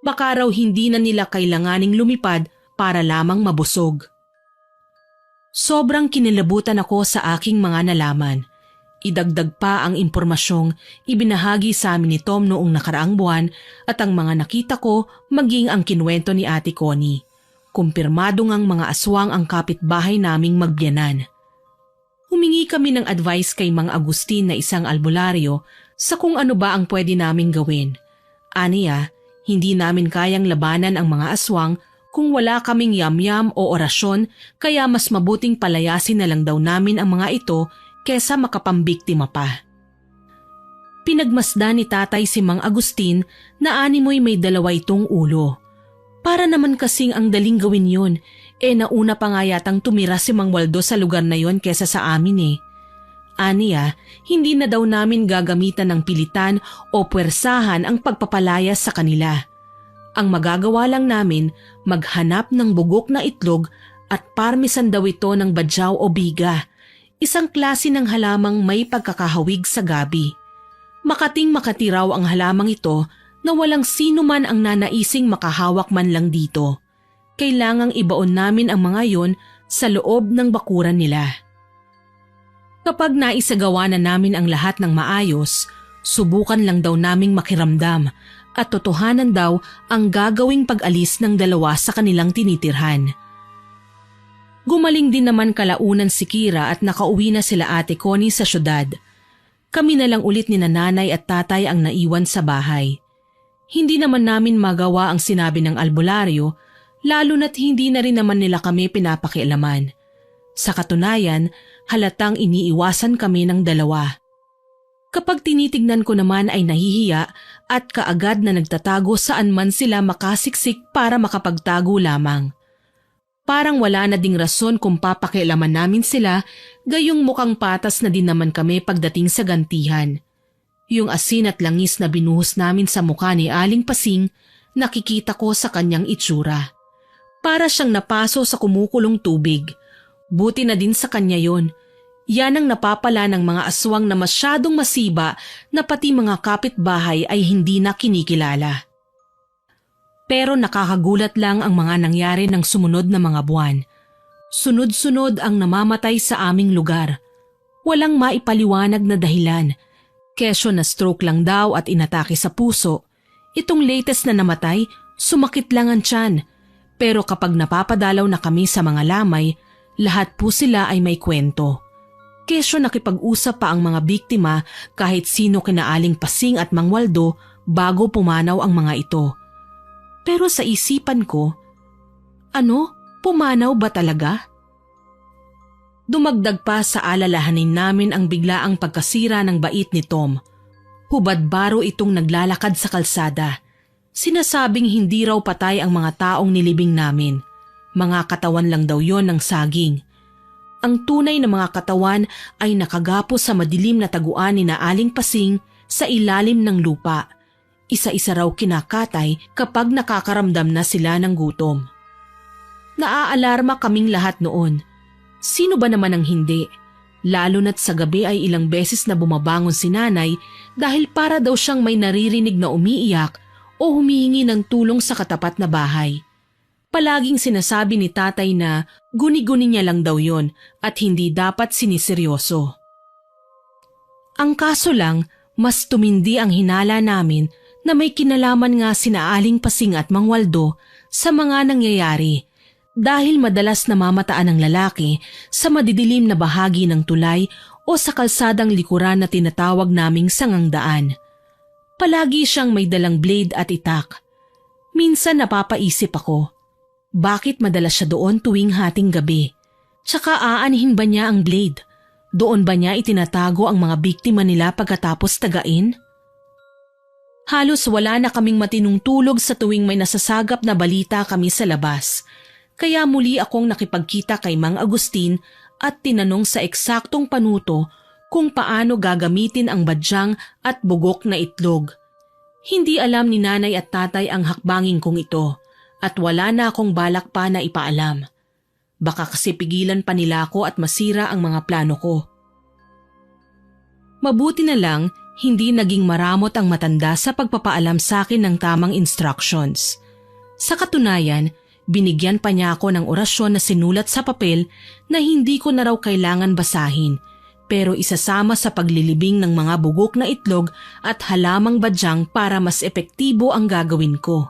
Baka raw hindi na nila kailanganing lumipad para lamang mabusog. Sobrang kinilabutan ako sa aking mga nalaman. Idagdag pa ang impormasyong ibinahagi sa amin ni Tom noong nakaraang buwan at ang mga nakita ko maging ang kinwento ni Ate Connie. Kumpirmado ngang mga aswang ang kapitbahay naming magbiyanan. Humingi kami ng advice kay Mang Agustin na isang albularyo sa kung ano ba ang pwede naming gawin. Aniya, hindi namin kayang labanan ang mga aswang kung wala kaming yamyam o orasyon kaya mas mabuting palayasin na lang daw namin ang mga ito kesa makapambiktima pa. Pinagmasdan ni tatay si Mang Agustin na animoy may dalawa itong ulo. Para naman kasing ang daling gawin yun, nauna pa nga yatang tumira si Mang Waldo sa lugar na yon kesa sa amin eh. Aniya, hindi na daw namin gagamitan ng pilitan o puwersahan ang pagpapalaya sa kanila. Ang magagawa lang namin, maghanap ng bugok na itlog at parmesan daw ito ng badyaw o biga. Isang klase ng halamang may pagkakahawig sa gabi. Makating-makati raw ang halamang ito na walang sino man ang nanaising makahawak man lang dito. Kailangang ibaon namin ang mga yon sa loob ng bakuran nila. Kapag naisagawa na namin ang lahat ng maayos, subukan lang daw naming makiramdam at totohanan daw ang gagawing pag-alis ng dalawa sa kanilang tinitirhan. Gumaling din naman kalaunan si Kira at nakauwi na sila Ate Connie sa syudad. Kami na lang ulit ni nanay at tatay ang naiwan sa bahay. Hindi naman namin magawa ang sinabi ng albularyo, lalo na't hindi na rin naman nila kami pinapakialaman. Sa katunayan, halatang iniiwasan kami ng dalawa. Kapag tinitignan ko naman ay nahihiya at kaagad na nagtatago saan man sila makasiksik para makapagtago lamang. Parang wala na ding rason kung papakialaman namin sila, gayong mukhang patas na din naman kami pagdating sa gantihan. Yung asin at langis na binuhos namin sa mukha ni Aling Pasing, nakikita ko sa kanyang itsura. Para siyang napaso sa kumukulong tubig. Buti na din sa kanya yon. Yan ang napapala ng mga aswang na masyadong masiba na pati mga kapitbahay ay hindi na kinikilala. Pero nakakagulat lang ang mga nangyari ng sumunod na mga buwan. Sunod-sunod ang namamatay sa aming lugar. Walang maipaliwanag na dahilan. Kesyo na stroke lang daw at inatake sa puso. Itong latest na namatay, sumakit lang ang tiyan. Pero kapag napapadalaw na kami sa mga lamay, lahat po sila ay may kwento. Kesyo nakipag-usap pa ang mga biktima kahit sino kina Aling Pasing at Mang Waldo bago pumanaw ang mga ito. Pero sa isipan ko, pumanaw ba talaga? Dumagdag pa sa alalahanin namin ang biglaang pagkasira ng bait ni Tom. Hubad-baro itong naglalakad sa kalsada. Sinasabing hindi raw patay ang mga taong nilibing namin. Mga katawan lang daw yon ng saging. Ang tunay na mga katawan ay nakagapos sa madilim na taguan ni na Aling Pasing sa ilalim ng lupa. Isa-isa raw kinakatay kapag nakakaramdam na sila ng gutom. Naaalarma kaming lahat noon. Sino ba naman ang hindi? Lalo na't sa gabi ay ilang beses na bumabangon si nanay dahil para daw siyang may naririnig na umiiyak o humihingi ng tulong sa katapat na bahay. Palaging sinasabi ni tatay na guni-guni niya lang daw yon at hindi dapat siniseryoso. Ang kaso lang, mas tumindi ang hinala namin na may kinalaman nga sina Aling Pasing at Mang Waldo sa mga nangyayari dahil madalas namamataan ang lalaki sa madidilim na bahagi ng tulay o sa kalsadang likuran na tinatawag naming sangangdaan. Palagi siyang may dalang blade at itak. Minsan napapaisip ako, bakit madalas siya doon tuwing hating gabi? Tsaka aanhin ba niya ang blade? Doon ba niya itinatago ang mga biktima nila pagkatapos tagain? Halos wala na kaming matinong tulog sa tuwing may nasasagap na balita kami sa labas. Kaya muli akong nakipagkita kay Mang Agustin at tinanong sa eksaktong panuto kung paano gagamitin ang badyang at bugok na itlog. Hindi alam ni nanay at tatay ang hakbangin kong ito at wala na akong balak pa na ipaalam. Baka kasi pigilan pa nila ako at masira ang mga plano ko. Mabuti na lang hindi naging maramot ang matanda sa pagpapaalam sa akin ng tamang instructions. Sa katunayan, binigyan pa niya ako ng orasyon na sinulat sa papel na hindi ko na raw kailangan basahin, pero isasama sa paglilibing ng mga bugok na itlog at halamang badyang para mas epektibo ang gagawin ko.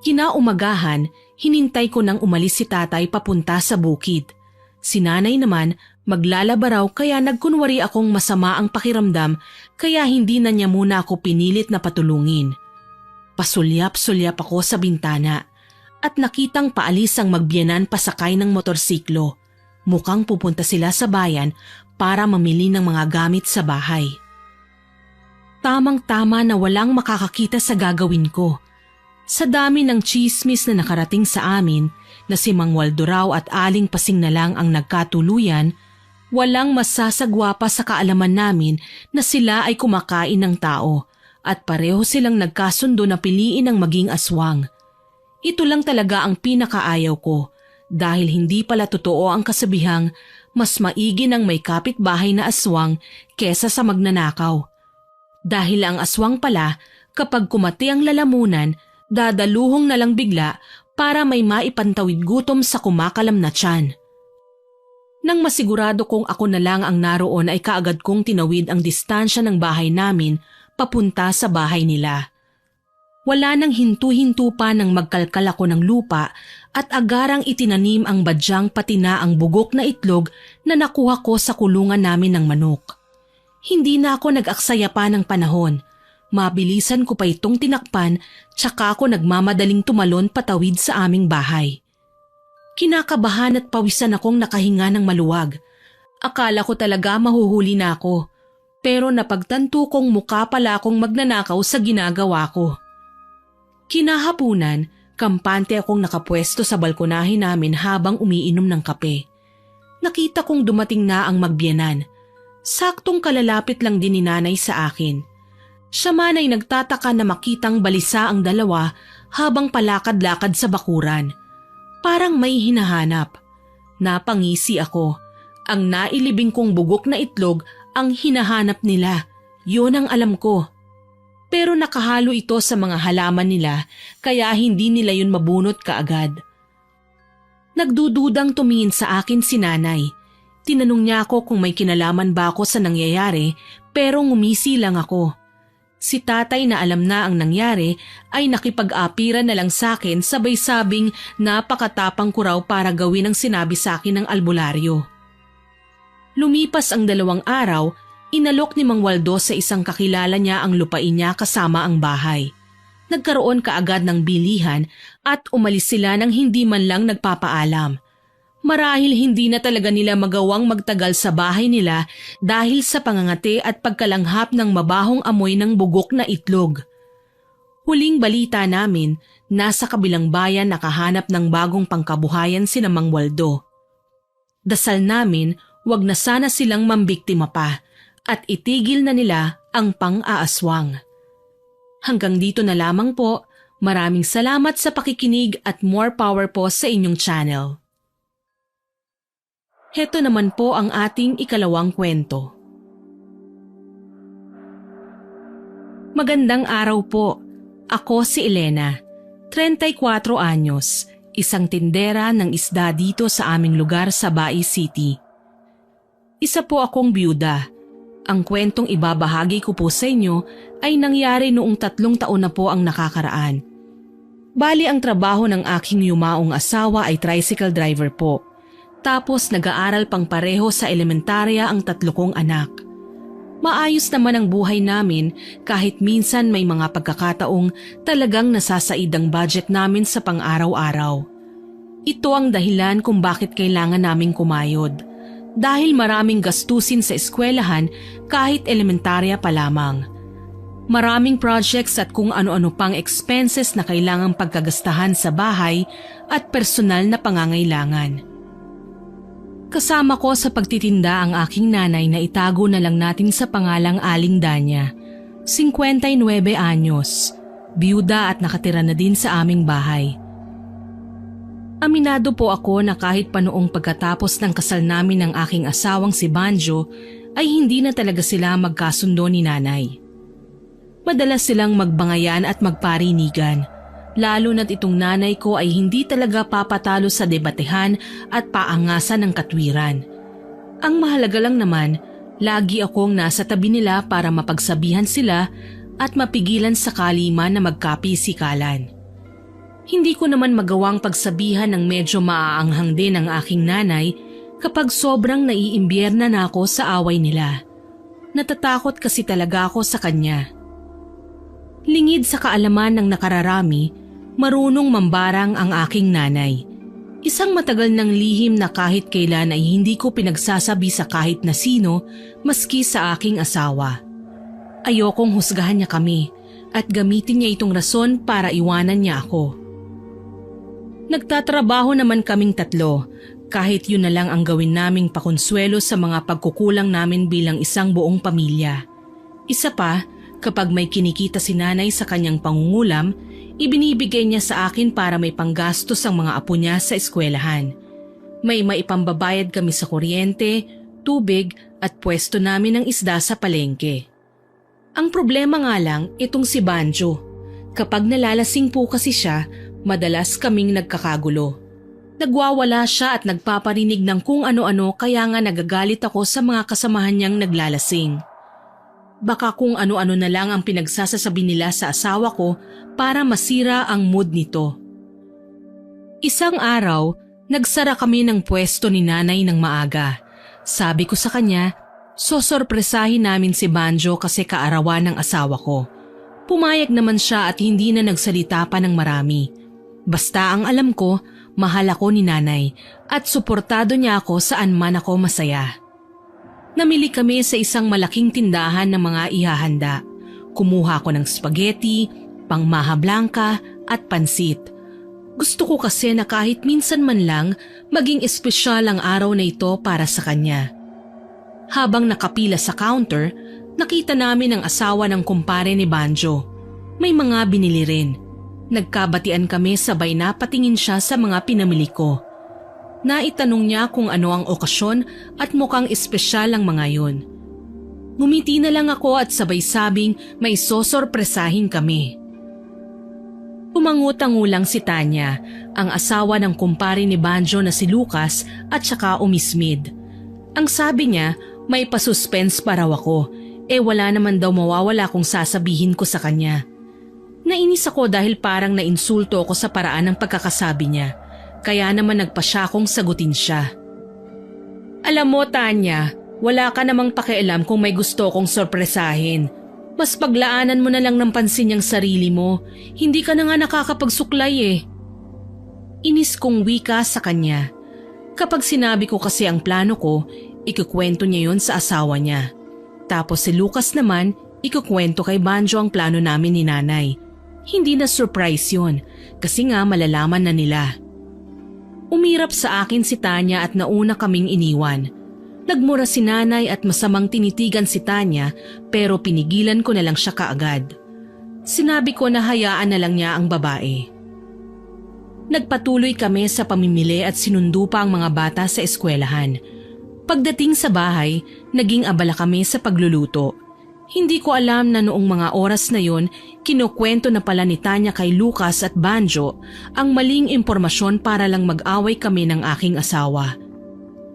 Kinaumagahan, hinintay ko nang umalis si tatay papunta sa bukid. Si nanay naman maglalaba raw kaya nagkunwari akong masama ang pakiramdam kaya hindi na niya muna ako pinilit na patulungin. Pasulyap-sulyap ako sa bintana at nakitang paalis ang magbiyanan pasakay ng motorsiklo. Mukhang pupunta sila sa bayan para mamili ng mga gamit sa bahay. Tamang-tama na walang makakakita sa gagawin ko. Sa dami ng tsismis na nakarating sa amin na si Mang Waldo raw at Aling Pasing na lang ang nagkatuluyan, walang masasagwa pa sa kaalaman namin na sila ay kumakain ng tao at pareho silang nagkasundo na piliin ang maging aswang. Ito lang talaga ang pinakaayaw ko dahil hindi pala totoo ang kasabihang mas maigi ng may kapitbahay na aswang kesa sa magnanakaw. Dahil ang aswang pala kapag kumati ang lalamunan, dadaluhong na lang bigla para may maipantawid gutom sa kumakalam na tiyan. Nang masigurado kong ako na lang ang naroon ay kaagad kong tinawid ang distansya ng bahay namin papunta sa bahay nila. Wala nang hintu-hintu pa nang magkalkal ako ng lupa at agarang itinanim ang badyang pati na ang bugok na itlog na nakuha ko sa kulungan namin ng manok. Hindi na ako nag-aksaya pa ng panahon. Mabilisan ko pa itong tinakpan tsaka ako nagmamadaling tumalon patawid sa aming bahay. Kinakabahan at pawisan akong nakahinga ng maluwag. Akala ko talaga mahuhuli na ako. Pero napagtanto kong mukha pala akong magnanakaw sa ginagawa ko. Kinahapunan, kampante akong nakapwesto sa balkonahe namin habang umiinom ng kape. Nakita kong dumating na ang magbiyanan. Saktong kalalapit lang din ni nanay sa akin. Siya man ay nagtataka na makitang balisa ang dalawa habang palakad-lakad sa bakuran. Parang may hinahanap. Napangisi ako. Ang nailibing kong bugok na itlog ang hinahanap nila. Yun ang alam ko. Pero nakahalo ito sa mga halaman nila kaya hindi nila yun mabunot kaagad. Nagdududang tumingin sa akin si nanay. Tinanong niya ako kung may kinalaman ba ako sa nangyayari pero ngumisi lang ako. Si tatay na alam na ang nangyari ay nakipag-apiran na lang sa akin sabay sabing napakatapang ko raw para gawin ang sinabi sa akin ng albularyo. Lumipas ang 2 araw, inalok ni Mang Waldo sa isang kakilala niya ang lupain niya kasama ang bahay. Nagkaroon kaagad ng bilihan at umalis sila nang hindi man lang nagpapaalam. Marahil hindi na talaga nila magawang magtagal sa bahay nila dahil sa pangangati at pagkalanghap ng mabahong amoy ng bugok na itlog. Huling balita namin, nasa kabilang bayan nakahanap ng bagong pangkabuhayan si Mang Waldo. Dasal namin, wag na sana silang mambiktima pa at itigil na nila ang pang-aaswang. Hanggang dito na lamang po, maraming salamat sa pakikinig at more power po sa inyong channel. Heto naman po ang ating ikalawang kwento. Magandang araw po. Ako si Elena, 34 anyos, isang tindera ng isda dito sa aming lugar sa Bai City. Isa po akong byuda. Ang kwentong ibabahagi ko po sa inyo ay nangyari noong 3 taon na po ang nakakaraan. Bali ang trabaho ng aking yumaong asawa ay tricycle driver po. Tapos nag-aaral pang pareho sa elementarya ang 3 kong anak. Maayos naman ang buhay namin kahit minsan may mga pagkakataong talagang nasasaid ang budget namin sa pang-araw-araw. Ito ang dahilan kung bakit kailangan naming kumayod. Dahil maraming gastusin sa eskwelahan kahit elementarya pa lamang. Maraming projects at kung ano-ano pang expenses na kailangang pagkagastahan sa bahay at personal na pangangailangan. Kasama ko sa pagtitinda ang aking nanay na itago na lang natin sa pangalang Aling Danya, 59 anyos, biyuda at nakatira na din sa aming bahay. Aminado po ako na kahit pa noong pagkatapos ng kasal namin ng aking asawang si Banjo ay hindi na talaga sila magkasundo ni nanay. Madalas silang magbangayan at magparinigan. Lalo na't itong nanay ko ay hindi talaga papatalo sa debatehan at paangasan ng katwiran. Ang mahalaga lang naman, lagi akong nasa tabi nila para mapagsabihan sila at mapigilan sakali man na magkapisikalan. Hindi ko naman magawang pagsabihan ng medyo maaanghang din ang aking nanay kapag sobrang naiimbierna na ako sa away nila. Natatakot kasi talaga ako sa kanya. Lingid sa kaalaman ng nakararami, marunong mambarang ang aking nanay. Isang matagal ng lihim na kahit kailan ay hindi ko pinagsasabi sa kahit na sino maski sa aking asawa. Ayokong husgahan niya kami at gamitin niya itong rason para iwanan niya ako. Nagtatrabaho naman kaming 3, kahit yun na lang ang gawin naming pakonsuelo sa mga pagkukulang namin bilang isang buong pamilya. Isa pa, kapag may kinikita si nanay sa kanyang pangungulam, ibinibigay niya sa akin para may panggastos ang mga apo niya sa eskwelahan. May maipambabayad kami sa kuryente, tubig at pwesto namin ng isda sa palengke. Ang problema nga lang itong si Banjo. Kapag nalalasing po kasi siya, madalas kaming nagkakagulo. Nagwawala siya at nagpaparinig ng kung ano-ano kaya nga nagagalit ako sa mga kasamahan niyang naglalasing. Baka kung ano-ano na lang ang pinagsasasabi nila sa asawa ko para masira ang mood nito. Isang araw, nagsara kami ng pwesto ni nanay ng maaga. Sabi ko sa kanya, sosorpresahin namin si Banjo kasi kaarawan ng asawa ko. Pumayag naman siya at hindi na nagsalita pa ng marami. Basta ang alam ko, mahal ako ni nanay at suportado niya ako saan man ako masaya. Namili kami sa isang malaking tindahan ng mga ihahanda. Kumuha ko ng spaghetti, pangmaha blanca at pansit. Gusto ko kasi na kahit minsan man lang maging espesyal ang araw na ito para sa kanya. Habang nakapila sa counter, nakita namin ang asawa ng kumpare ni Banjo. May mga binili rin. Nagkabatian kami sabay na patingin siya sa mga pinamili ko. Naitanong niya kung ano ang okasyon at mukhang espesyal ang mga yun. Ngumiti na lang ako at sabay sabing may sosorpresahin kami. Umangutangulang si Tanya, ang asawa ng kumpare ni Banjo na si Lucas at saka umismid. Ang sabi niya may pasuspense pa raw ako, wala naman daw mawawala kung sasabihin ko sa kanya. Nainis ako dahil parang nainsulto ako sa paraan ng pagkakasabi niya, kaya naman nagpa siya kong sagutin siya. Alam mo Tanya, wala ka namang pakialam kung may gusto kong sorpresahin. Mas paglaanan mo na lang ng pansin yung sarili mo. Hindi ka na nga nakakapagsuklay eh. Inis kong wika sa kanya. Kapag sinabi ko kasi ang plano ko, ikukwento niya yon sa asawa niya. Tapos si Lucas naman, ikukwento kay Banjo ang plano namin ni nanay. Hindi na surprise yon kasi nga malalaman na nila. Umirap sa akin si Tanya at nauna kaming iniwan. Nagmura si nanay at masamang tinitigan si Tanya pero pinigilan ko na lang siya kaagad. Sinabi ko na hayaan na lang niya ang babae. Nagpatuloy kami sa pamimili at sinundo pa ang mga bata sa eskwelahan. Pagdating sa bahay, naging abala kami sa pagluluto. Hindi ko alam na noong mga oras na yon, kinukwento na pala ni Tanya kay Lucas at Banjo ang maling impormasyon para lang mag-away kami ng aking asawa.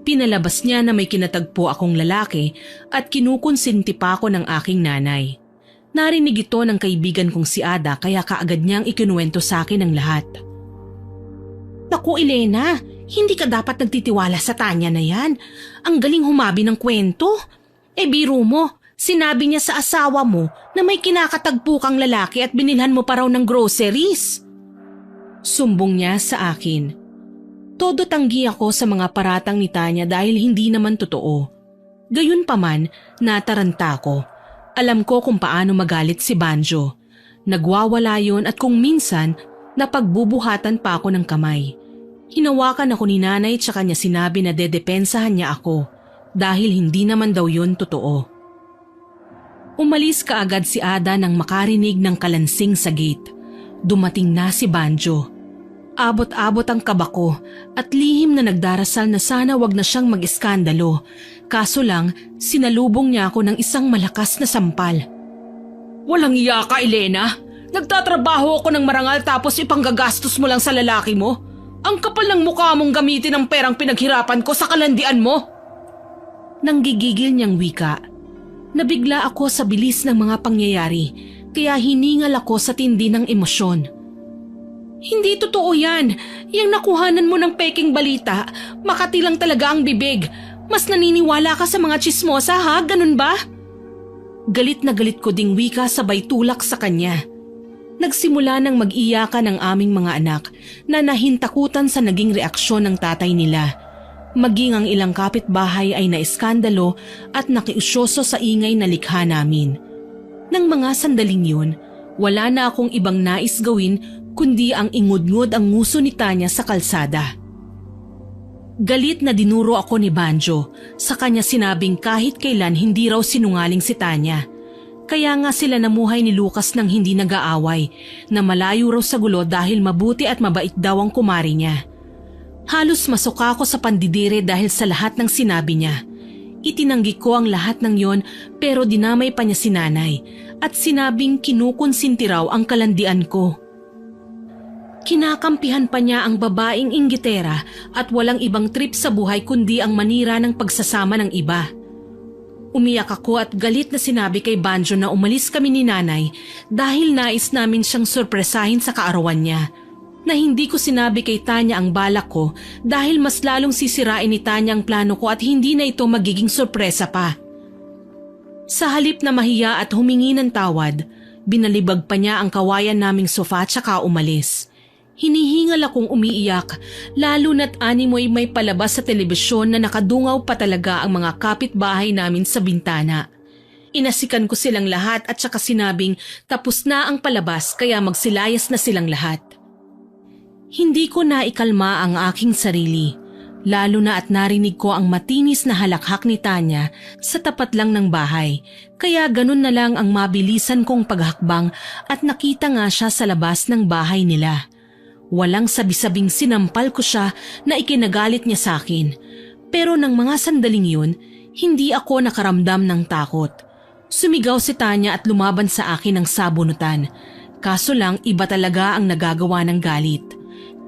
Pinalabas niya na may kinatagpo akong lalaki at kinukonsinti pa ako ng aking nanay. Narinig ito ng kaibigan kong si Ada kaya kaagad niyang ikinuwento sa akin ang lahat. Naku Elena, hindi ka dapat nagtitiwala sa Tanya na yan. Ang galing humabi ng kwento. Biro mo, sinabi niya sa asawa mo na may kinakatagpo kang lalaki at binilhan mo pa raw ng groceries. Sumbong niya sa akin. Todo tanggi ako sa mga paratang ni Tanya dahil hindi naman totoo. Gayunpaman, nataranta ko. Alam ko kung paano magalit si Banjo. Nagwawala yon at kung minsan, napagbubuhatan pa ako ng kamay. Hinawakan ako ni nanay tsaka niya sinabi na dedepensahan niya ako dahil hindi naman daw yon totoo. Umalis kaagad si Ada nang makarinig ng kalansing sa gate. Dumating na si Banjo. Abot-abot ang kaba ko at lihim na nagdarasal na sana wag na siyang mag-iskandalo. Kaso lang, sinalubong niya ako ng isang malakas na sampal. Walang iya ka, Elena. Nagtatrabaho ako ng marangal tapos ipanggagastos mo lang sa lalaki mo. Ang kapal ng mukha mong gamitin ang perang pinaghirapan ko sa kalandian mo. Nanggigigil niyang wika. Nabigla ako sa bilis ng mga pangyayari kaya hiningal ako sa tindi ng emosyon. Hindi totoo yan. Yang nakuhanan mo ng peking balita, makati lang talaga ang bibig. Mas naniniwala ka sa mga tsismosa ha, ganun ba? Galit na galit ko ding wika sabay tulak sa kanya. Nagsimula nang mag-iyakan ang aming mga anak na nahintakutan sa naging reaksyon ng tatay nila. Maging ang ilang kapitbahay ay naiskandalo at nakiusyoso sa ingay na likha namin. Nang mga sandaling yun, wala na akong ibang nais gawin kundi ang ingudngod ang nguso ni Tanya sa kalsada. Galit na dinuro ako ni Banjo, sa kanya sinabing kahit kailan hindi raw sinungaling si Tanya. Kaya nga sila namuhay ni Lucas nang hindi nag-aaway, na malayo raw sa gulo dahil mabuti at mabait daw ang kumari niya. Halos masuka ako sa pandidire dahil sa lahat ng sinabi niya. Itinanggi ko ang lahat ng yon pero dinamay pa niya si nanay at sinabing kinukonsinti raw ang kalandian ko. Kinakampihan pa niya ang babaeng inggitera at walang ibang trip sa buhay kundi ang manira ng pagsasama ng iba. Umiyak ako at galit na sinabi kay Banjo na umalis kami ni nanay dahil nais namin siyang sorpresahin sa kaarawan niya. Na hindi ko sinabi kay Tanya ang balak ko dahil mas lalong sisirain ni Tanya ang plano ko at hindi na ito magiging sorpresa pa. Sa halip na mahiya at humingi ng tawad, binalibag pa niya ang kawayan naming sofa tsaka umalis. Hinihingal akong umiiyak, lalo na't animoy may palabas sa telebisyon na nakadungaw pa talaga ang mga kapitbahay namin sa bintana. Inasikan ko silang lahat at saka sinabing tapos na ang palabas kaya magsilayas na silang lahat. Hindi ko naikalma ang aking sarili, lalo na at narinig ko ang matinis na halakhak ni Tanya sa tapat lang ng bahay. Kaya ganun na lang ang mabilisan kong paghakbang at nakita nga siya sa labas ng bahay nila. Walang sabi-sabing sinampal ko siya na ikinagalit niya sa akin. Pero nang mga sandaling yun, hindi ako nakaramdam ng takot. Sumigaw si Tanya at lumaban sa akin ng sabunutan. Kaso lang iba talaga ang nagagawa ng galit.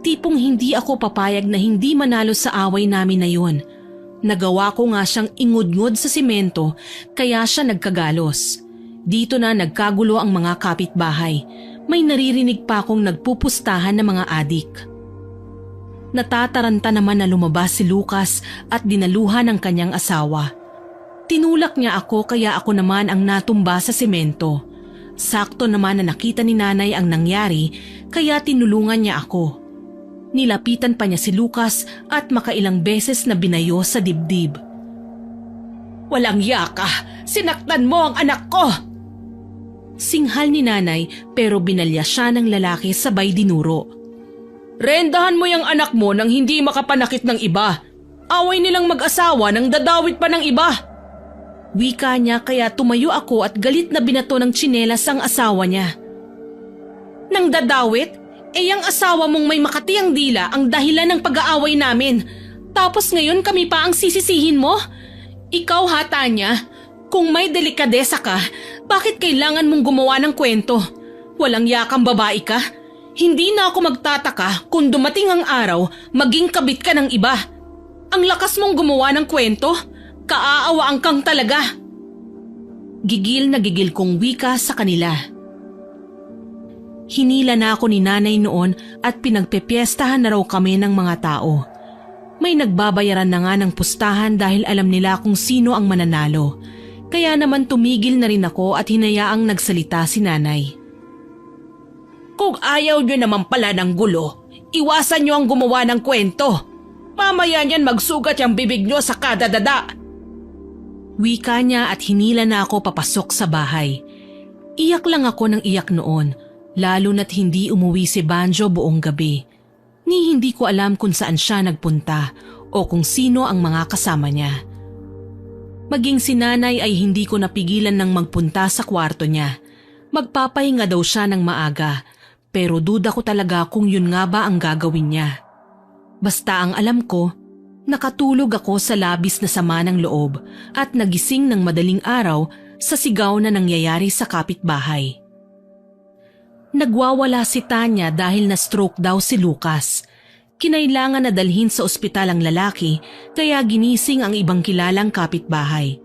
Tipong hindi ako papayag na hindi manalo sa away namin na yun. Nagawa ko nga siyang ingudngod sa simento kaya siya nagkagalos. Dito na nagkagulo ang mga kapitbahay. May naririnig pa akong nagpupustahan ng mga adik. Natataranta naman na lumabas si Lucas at dinaluhan ng kanyang asawa. Tinulak niya ako kaya ako naman ang natumba sa semento. Sakto naman na nakita ni nanay ang nangyari kaya tinulungan niya ako. Nilapitan pa niya si Lucas at makailang beses na binayo sa dibdib. Walang yaka! Sinaktan mo ang anak ko! Singhal ni nanay pero binalya siya ng lalaki sabay dinuro. Rendahan mo yung anak mo nang hindi makapanakit ng iba. Away nilang mag-asawa nang dadawit pa ng iba. Wika niya kaya tumayo ako at galit na binato ng tsinelas ang asawa niya. Nang dadawit? Ang asawa mong may makatiyang dila ang dahilan ng pag-aaway namin. Tapos ngayon kami pa ang sisisihin mo? Ikaw ha, Tanya, kung may delikadesa ka, bakit kailangan mong gumawa ng kwento? Walang yakang babae ka? Hindi na ako magtataka kung dumating ang araw maging kabit ka ng iba. Ang lakas mong gumawa ng kwento, kaaawaan kang talaga. Gigil na gigil kong wika sa kanila. Hinila na ako ni nanay noon at pinagpepiestahan na raw kami ng mga tao. May nagbabayaran na nga ng pustahan dahil alam nila kung sino ang mananalo. Kaya naman tumigil na rin ako at hinayaang nagsalita si nanay. Kung ayaw nyo naman pala ng gulo, iwasan nyo ang gumawa ng kwento. Mamaya niyan magsugat yung bibig nyo sa kada dada. Wika niya at hinila na ako papasok sa bahay. Iyak lang ako ng iyak noon, lalo na't hindi umuwi si Banjo buong gabi. Ni hindi ko alam kung saan siya nagpunta o kung sino ang mga kasama niya. Maging si nanay ay hindi ko napigilan ng magpunta sa kwarto niya. Magpapahinga daw siya ng maaga, pero duda ko talaga kung yun nga ba ang gagawin niya. Basta ang alam ko, nakatulog ako sa labis na sama ng loob at nagising ng madaling araw sa sigaw na nangyayari sa kapitbahay. Nagwawala si Tanya dahil na-stroke daw si Lucas. Kinailangan na dalhin sa ospital ang lalaki kaya ginising ang ibang kilalang kapitbahay.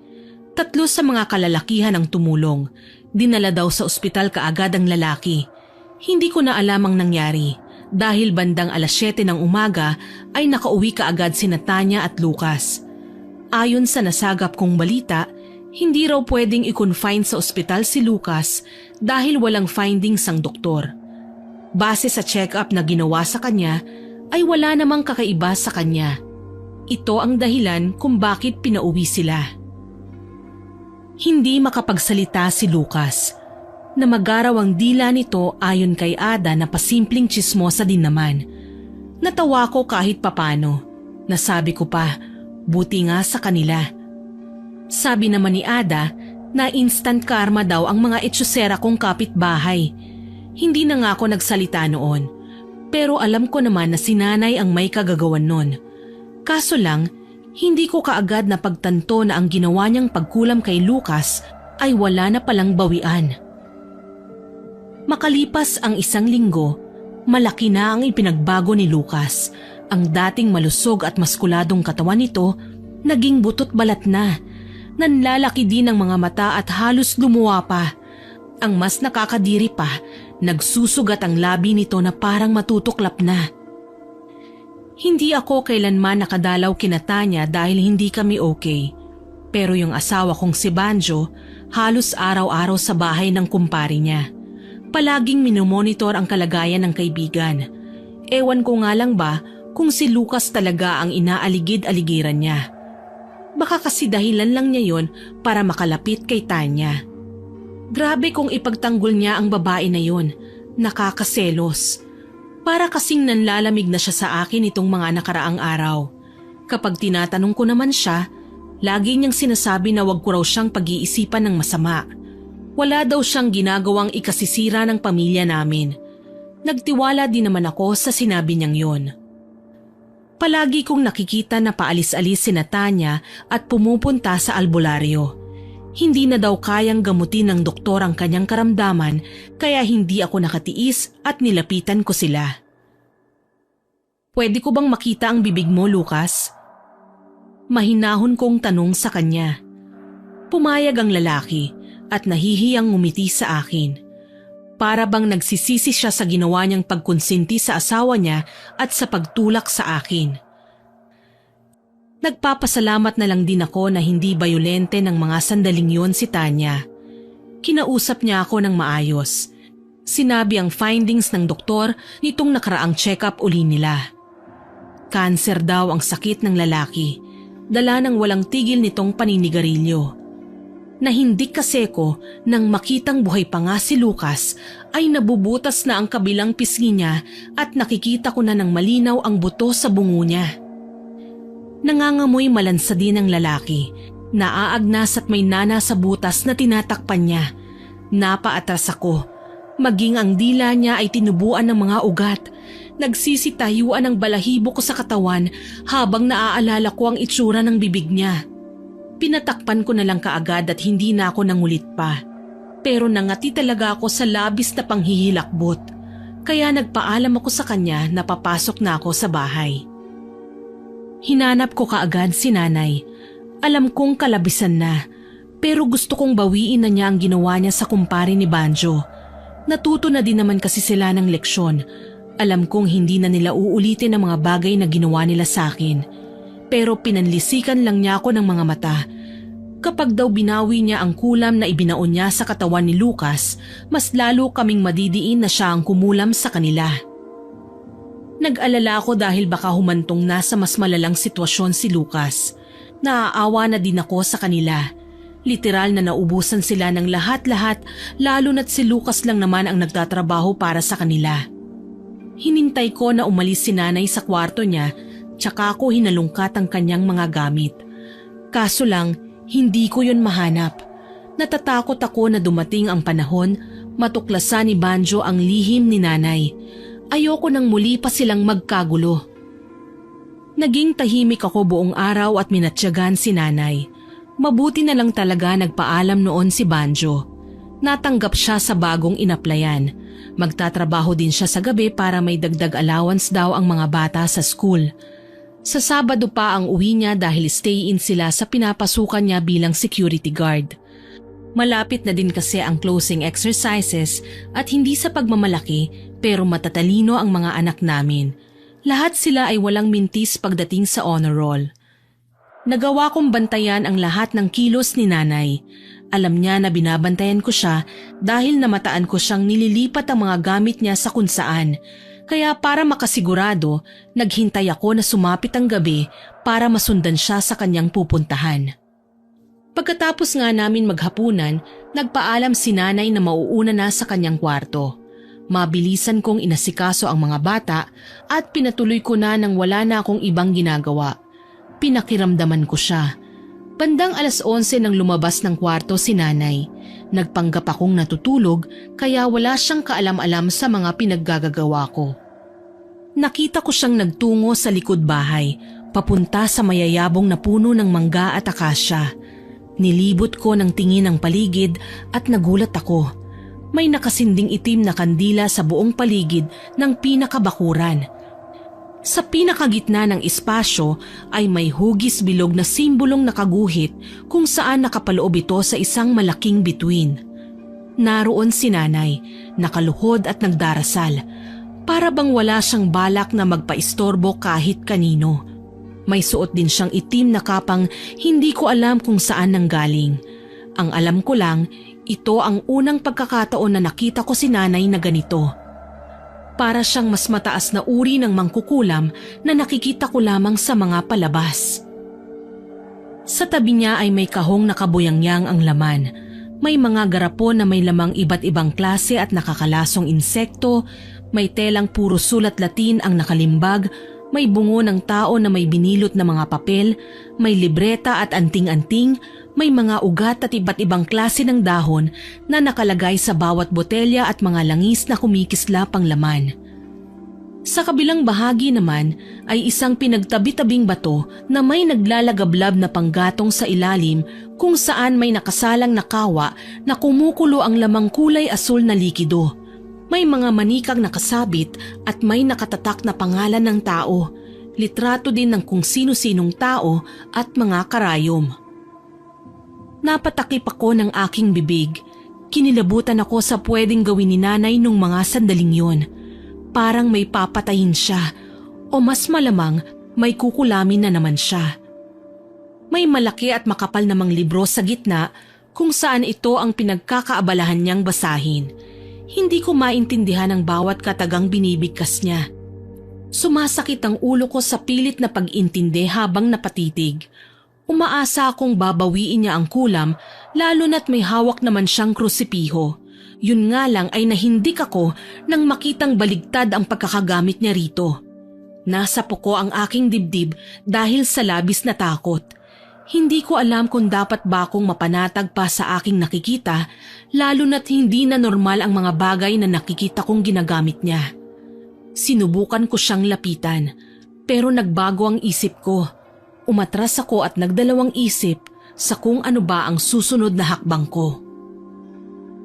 3 sa mga kalalakihan ang tumulong. Dinala daw sa ospital kaagad ang lalaki. Hindi ko na alam ang nangyari dahil bandang 7:00 ng umaga ay nakauwi kaagad sina Tanya at Lucas. Ayon sa nasagap kong balita, hindi raw pwedeng i-confine sa ospital si Lucas dahil walang findings ang doktor. Base sa check-up na ginawa sa kanya, ay wala namang kakaiba sa kanya. Ito ang dahilan kung bakit pinauwi sila. Hindi makapagsalita si Lucas. Namagaraw ang dila nito ayon kay Ada na pasimpleng tsismosa din naman. Natawa ko kahit papano. Nasabi ko pa, buti nga sa kanila. Sabi naman ni Ada na instant karma daw ang mga etsyosera kong kapitbahay. Hindi na nga ako nagsalita noon. Pero alam ko naman na si nanay ang may kagagawan nun. Kaso lang, hindi ko kaagad na pagtanto na ang ginawa niyang pagkulam kay Lucas ay wala na palang bawian. Makalipas ang 1 linggo, malaki na ang ipinagbago ni Lucas. Ang dating malusog at maskuladong katawan nito, naging butot balat na. Nanlalaki din ang mga mata at halos lumuwa pa. Ang mas nakakadiri pa, nagsusugat ang labi nito na parang matutuklap na. Hindi ako kailanman nakadalaw kina Tanya dahil hindi kami okay. Pero yung asawa kong si Banjo, halos araw-araw sa bahay ng kumpare niya. Palaging minomonitor ang kalagayan ng kaibigan. Ewan ko nga lang ba kung si Lucas talaga ang inaaligid-aligiran niya. Baka kasi dahilan lang niya yon para makalapit kay Tanya. Grabe kung ipagtanggol niya ang babae na yon. Nakakaselos. Para kasing nanlalamig na siya sa akin itong mga nakaraang araw. Kapag tinatanong ko naman siya, lagi niyang sinasabi na wag ko raw siyang pag-iisipan ng masama. Wala daw siyang ginagawang ikasisira ng pamilya namin. Nagtiwala din naman ako sa sinabi niyang yon. Palagi kong nakikita na paalis-alis si Tanya at pumupunta sa albularyo. Hindi na daw kayang gamutin ng doktor ang kanyang karamdaman kaya hindi ako nakatiis at nilapitan ko sila. Pwede ko bang makita ang bibig mo, Lucas? Mahinahon kong tanong sa kanya. Pumayag ang lalaki at nahihiyang ngumiti sa akin. Para bang nagsisisi siya sa ginawa niyang pagkonsinti sa asawa niya at sa pagtulak sa akin. Nagpapasalamat na lang din ako na hindi bayolente ng mga sandaling yon si Tanya. Kinausap niya ako ng maayos. Sinabi ang findings ng doktor nitong nakaraang check-up uli nila. Cancer daw ang sakit ng lalaki, dala ng walang tigil nitong paninigarilyo. Nahindik kasi ko nang makitang buhay pa nga si Lucas ay nabubutas na ang kabilang pisngi niya at nakikita ko na ng malinaw ang buto sa bungo niya. Nangangamoy malansa din ang lalaki, naaagnas at may nana sa butas na tinatakpan niya. Napaatras ako. Maging ang dila niya ay tinubuan ng mga ugat. Nagsisitayuan ang balahibo ko sa katawan habang naaalala ko ang itsura ng bibig niya. Pinatakpan ko na lang kaagad at hindi na ako nangulit pa. Pero nangati talaga ako sa labis na panghihilakbot. Kaya nagpaalam ako sa kanya na papasok na ako sa bahay. Hinanap ko kaagad si nanay. Alam kong kalabisan na. Pero gusto kong bawiin na niya ang ginawa niya sa kumpare ni Banjo. Natuto na din naman kasi sila ng leksyon. Alam kong hindi na nila uulitin ang mga bagay na ginawa nila sa akin. Pero pinanlisikan lang niya ako ng mga mata. Kapag daw binawi niya ang kulam na ibinaon niya sa katawan ni Lucas, mas lalo kaming madidiin na siya ang kumulam sa kanila. Nag-alala ako dahil baka humantong na sa mas malalang sitwasyon si Lucas. Naaawa na din ako sa kanila. Literal na naubusan sila ng lahat-lahat, lalo na't si Lucas lang naman ang nagtatrabaho para sa kanila. Hinintay ko na umalis si nanay sa kwarto niya, tsaka ako hinalungkat ang kanyang mga gamit. Kaso lang, hindi ko yun mahanap. Natatakot ako na dumating ang panahon, matuklasan ni Banjo ang lihim ni nanay. Ayoko nang muli pa silang magkagulo. Naging tahimik ako buong araw at minatyagan si nanay. Mabuti na lang talaga nagpaalam noon si Banjo. Natanggap siya sa bagong inaplayan. Magtatrabaho din siya sa gabi para may dagdag allowance daw ang mga bata sa school. Sa Sabado pa ang uwi niya dahil stay-in sila sa pinapasukan niya bilang security guard. Malapit na din kasi ang closing exercises at hindi sa pagmamalaki pero matatalino ang mga anak namin. Lahat sila ay walang mintis pagdating sa honor roll. Nagawa kong bantayan ang lahat ng kilos ni nanay. Alam niya na binabantayan ko siya dahil namataan ko siyang nililipat ang mga gamit niya sa kung saan. Kaya para makasigurado, naghintay ako na sumapit ang gabi para masundan siya sa kanyang pupuntahan. Pagkatapos nga namin maghapunan, nagpaalam si nanay na mauuna na sa kanyang kwarto. Mabilisan kong inasikaso ang mga bata at pinatuloy ko na nang wala na akong ibang ginagawa. Pinakiramdaman ko siya. Bandang 11:00 nang lumabas ng kwarto si nanay. Nagpanggap akong natutulog kaya wala siyang kaalam-alam sa mga pinaggagawa ko. Nakita ko siyang nagtungo sa likod bahay, papunta sa mayayabong na puno ng mangga at akasya. Nilibot ko ng tingin ang paligid at nagulat ako. May nakasinding itim na kandila sa buong paligid ng pinakabakuran. Sa pinakagitna ng espasyo ay may hugis bilog na simbolong nakaguhit kung saan nakapaloob ito sa isang malaking bituin. Naroon si nanay, nakaluhod at nagdarasal. Para bang wala siyang balak na magpaistorbo kahit kanino. May suot din siyang itim na kapang hindi ko alam kung saan nanggaling. Ang alam ko lang, ito ang unang pagkakataon na nakita ko si nanay na ganito. Para siyang mas mataas na uri ng mangkukulam na nakikita ko lamang sa mga palabas. Sa tabi niya ay may kahong nakabuyangyang ang laman. May mga garapon na may lamang iba't ibang klase at nakakalasong insekto, may telang puro sulat Latin ang nakalimbag, may bungo ng tao na may binilot na mga papel, may libreta at anting-anting, may mga ugat at iba't ibang klase ng dahon na nakalagay sa bawat botelya at mga langis na kumikisla pang laman. Sa kabilang bahagi naman ay isang pinagtabi-tabing bato na may naglalagablab na panggatong sa ilalim kung saan may nakasalang na kawa na kumukulo ang lamang kulay asul na likido. May mga manikang nakasabit at may nakatatak na pangalan ng tao, litrato din ng kung sino-sinong tao at mga karayom. Napatakip ako ng aking bibig. Kinilabutan ako sa pwedeng gawin ni nanay nung mga sandaling yon. Parang may papatayin siya o mas malamang may kukulamin na naman siya. May malaki at makapal namang libro sa gitna, kung saan ito ang pinagkakaabalahan niyang basahin. Hindi ko maintindihan ang bawat katagang binibigkas niya. Sumasakit ang ulo ko sa pilit na pag-intindi habang napatitig. Umaasa akong babawiin niya ang kulam lalo na't may hawak naman siyang krusipiho. Yun nga lang ay nahindik ako nang makitang baligtad ang pagkakagamit niya rito. Nasa puko ang aking dibdib dahil sa labis na takot. Hindi ko alam kung dapat ba akong mapanatag pa sa aking nakikita lalo na't hindi na normal ang mga bagay na nakikita kong ginagamit niya. Sinubukan ko siyang lapitan pero nagbago ang isip ko. Umatras ako at nagdalawang isip sa kung ano ba ang susunod na hakbang ko.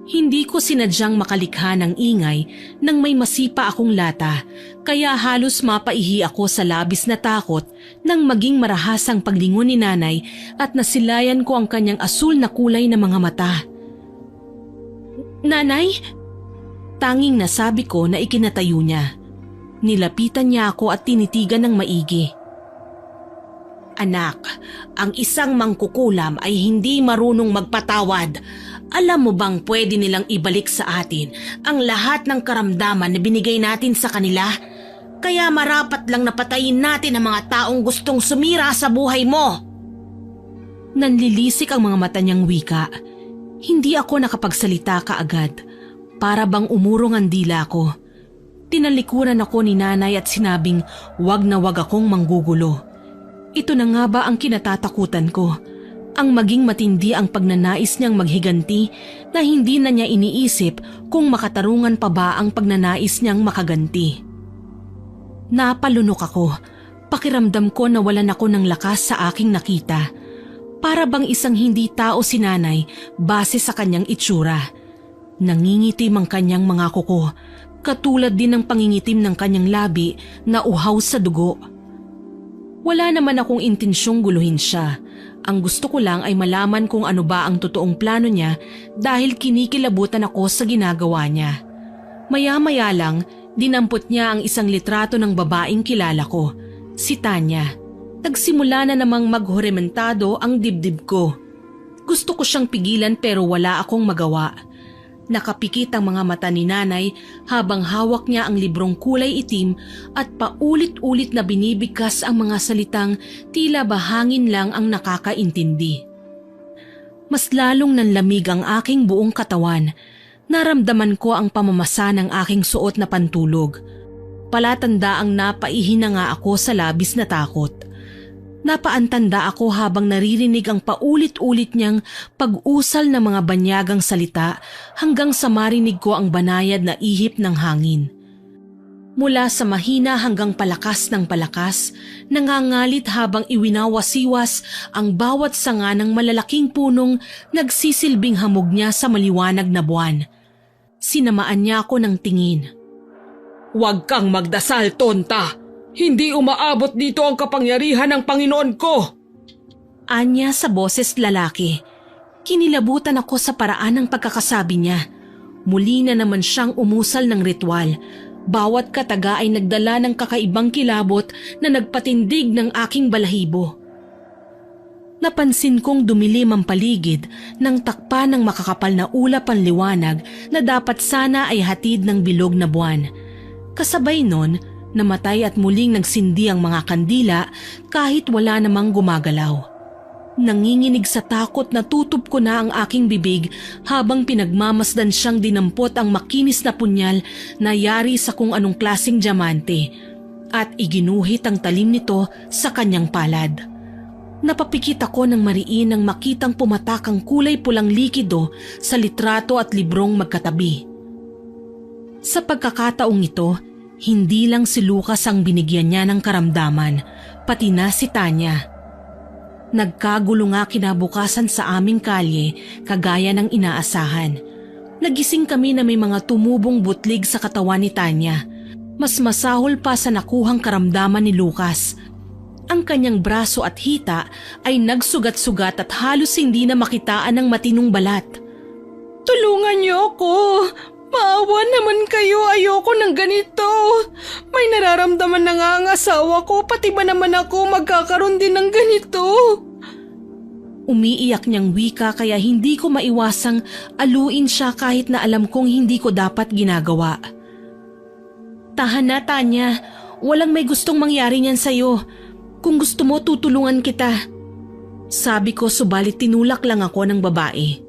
Hindi ko sinadyang makalikha ng ingay nang may masipa akong lata kaya halos mapaihi ako sa labis na takot nang maging marahasang paglingon ni nanay at nasilayan ko ang kanyang asul na kulay na mga mata. "Nanay?" Tanging nasabi ko na ikinatayo niya. Nilapitan niya ako at tinitigan ng maigi. "Anak, ang isang mangkukulam ay hindi marunong magpatawad. Alam mo bang pwede nilang ibalik sa atin ang lahat ng karamdaman na binigay natin sa kanila? Kaya marapat lang napatayin natin ang mga taong gustong sumira sa buhay mo." Nanlilisik ang mga mata niyang wika. Hindi ako nakapagsalita kaagad. Para bang umurong ang dila ko. Tinalikuran ako ni nanay at sinabing wag na wag akong manggugulo. Ito na nga ba ang kinatatakutan ko? Ang maging matindi ang pagnanais niyang maghiganti na hindi na niya iniisip kung makatarungan pa ba ang pagnanais niyang makaganti. Napalunok ako. Pakiramdam ko na walan ako ng lakas sa aking nakita. Para bang isang hindi tao si nanay base sa kanyang itsura. Nangingitim ang kanyang mga kuko, katulad din ng pangingitim ng kanyang labi na uhaw sa dugo. Wala naman akong intensyong guluhin siya. Ang gusto ko lang ay malaman kung ano ba ang totoong plano niya dahil kinikilabutan ako sa ginagawa niya. Maya-maya lang, dinampot niya ang isang litrato ng babaeng kilala ko, si Tanya. Nagsimula na namang maghorementado ang dibdib ko. Gusto ko siyang pigilan pero wala akong magawa. Nakapikit ang mga mata ni nanay habang hawak niya ang librong kulay itim at paulit-ulit na binibigkas ang mga salitang tila bahangin lang ang nakakaintindi. Mas lalong nanlamig ang aking buong katawan. Naramdaman ko ang pamamasa ng aking suot na pantulog. Palatanda ang napaihi na nga ako sa labis na takot. Napaantanda ako habang naririnig ang paulit-ulit niyang pag-usal ng mga banyagang salita hanggang sa marinig ko ang banayad na ihip ng hangin. Mula sa mahina hanggang palakas ng palakas, nangangalit habang iwinawasiwas ang bawat sanga ng malalaking punong nagsisilbing hamog niya sa maliwanag na buwan. Sinamaan niya ako ng tingin. "Huwag kang magdasal, tonta! Hindi umaabot dito ang kapangyarihan ng Panginoon ko!" Anya sa boses lalaki. Kinilabutan ako sa paraan ng pagkakasabi niya. Muli na naman siyang umusal ng ritual. Bawat kataga ay nagdala ng kakaibang kilabot na nagpatindig ng aking balahibo. Napansin kong dumilim ang paligid nang takpan ng makakapal na ulap ang liwanag na dapat sana ay hatid ng bilog na buwan. Kasabay nun, namatay at muling nagsindi ang mga kandila kahit wala namang gumagalaw. Nanginginig sa takot na tutup ko na ang aking bibig habang pinagmamasdan siyang dinampot ang makinis na punyal na yari sa kung anong klaseng diamante at iginuhit ang talim nito sa kanyang palad. Napapikit ako ng mariin nang makitang pumatak ang kulay pulang likido sa litrato at librong magkatabi. Sa pagkakataong ito, hindi lang si Lucas ang binigyan niya ng karamdaman, pati na si Tanya. Nagkagulo nga kinabukasan sa aming kalye, kagaya ng inaasahan. Nagising kami na may mga tumubong butlig sa katawan ni Tanya. Mas masahol pa sa nakuhang karamdaman ni Lucas. Ang kanyang braso at hita ay nagsugat-sugat at halos hindi na makitaan ng matinong balat. "Tulungan niyo ako! Maawa naman kayo, ayoko ng ganito. May nararamdaman na nga ang asawa ko, pati ba naman ako magkakaroon din ng ganito?" Umiiyak niyang wika kaya hindi ko maiwasang aluin siya kahit na alam kong hindi ko dapat ginagawa. Tahan na, Tanya. Walang may gustong mangyari niyan sa'yo. Kung gusto mo, tutulungan kita. Sabi ko subalit tinulak lang ako ng babae.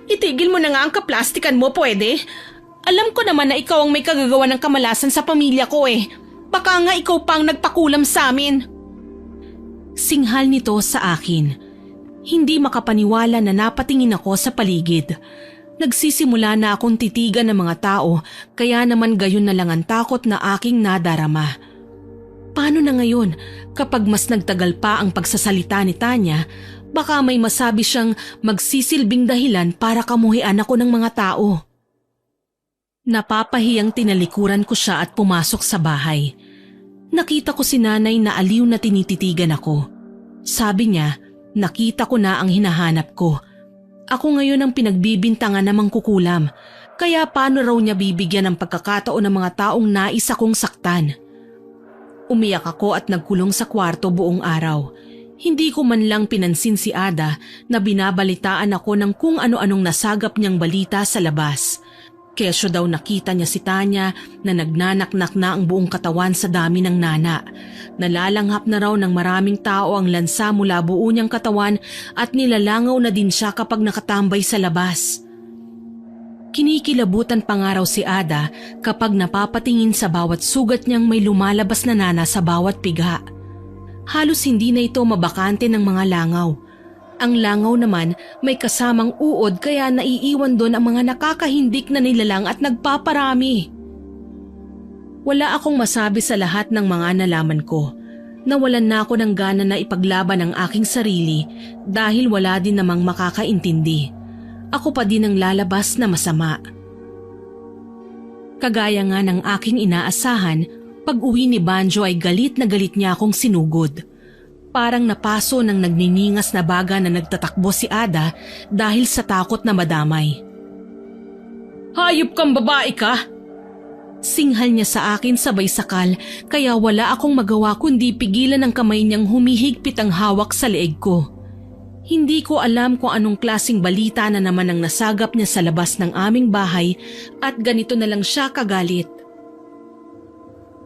Itigil mo na nga ang kaplastikan mo, pwede? Alam ko naman na ikaw ang may kagagawa ng kamalasan sa pamilya ko eh. Baka nga ikaw pang nagpakulam sa amin. Singhal nito sa akin. Hindi makapaniwala na napatingin ako sa paligid. Nagsisimula na akong titigan ng mga tao kaya naman gayon na lang ang takot na aking nadarama. Paano na ngayon kapag mas nagtagal pa ang pagsasalita ni Tanya, baka may masabi siyang magsisilbing dahilan para kamuhian ako ng mga tao. Napapahiyang tinalikuran ko siya at pumasok sa bahay. Nakita ko si nanay na aliw na tinititigan ako. Sabi niya, nakita ko na ang hinahanap ko. Ako ngayon ang pinagbibintangan na mangkukulam, kaya paano raw niya bibigyan ng pagkakataon ng mga taong nais akong saktan? Umiyak ako at nagkulong sa kwarto buong araw. Hindi ko man lang pinansin si Ada na binabalitaan ako ng kung ano-anong nasagap niyang balita sa labas. Kesyo daw nakita niya si Tanya na nagnanaknak na ang buong katawan sa dami ng nana. Nalalanghap na raw ng maraming tao ang lansa mula buo niyang katawan at nilalangaw na din siya kapag nakatambay sa labas. Kinikilabutan pa nga raw si Ada kapag napapatingin sa bawat sugat niyang may lumalabas na nana sa bawat pigha. Halos hindi na ito mabakante ng mga langaw. Ang langaw naman may kasamang uod kaya naiiwan doon ang mga nakakahindik na nilalang at nagpaparami. Wala akong masabi sa lahat ng mga nalaman ko. Nawalan na ako ng gana na ipaglaban ang aking sarili dahil wala din namang makakaintindi. Ako pa din ang lalabas na masama. Kagaya nga ng aking inaasahan, pag-uwi ni Banjo ay galit na galit niya akong sinugod. Parang napaso ng nagniningas na baga na nagtatakbo si Ada dahil sa takot na madamay. Hayop kang babae ka! Singhal niya sa akin sabay sakal kaya wala akong magawa kundi pigilan ang kamay niyang humihigpit ang hawak sa leeg ko. Hindi ko alam kung anong klaseng balita na naman ang nasagap niya sa labas ng aming bahay at ganito na lang siya kagalit.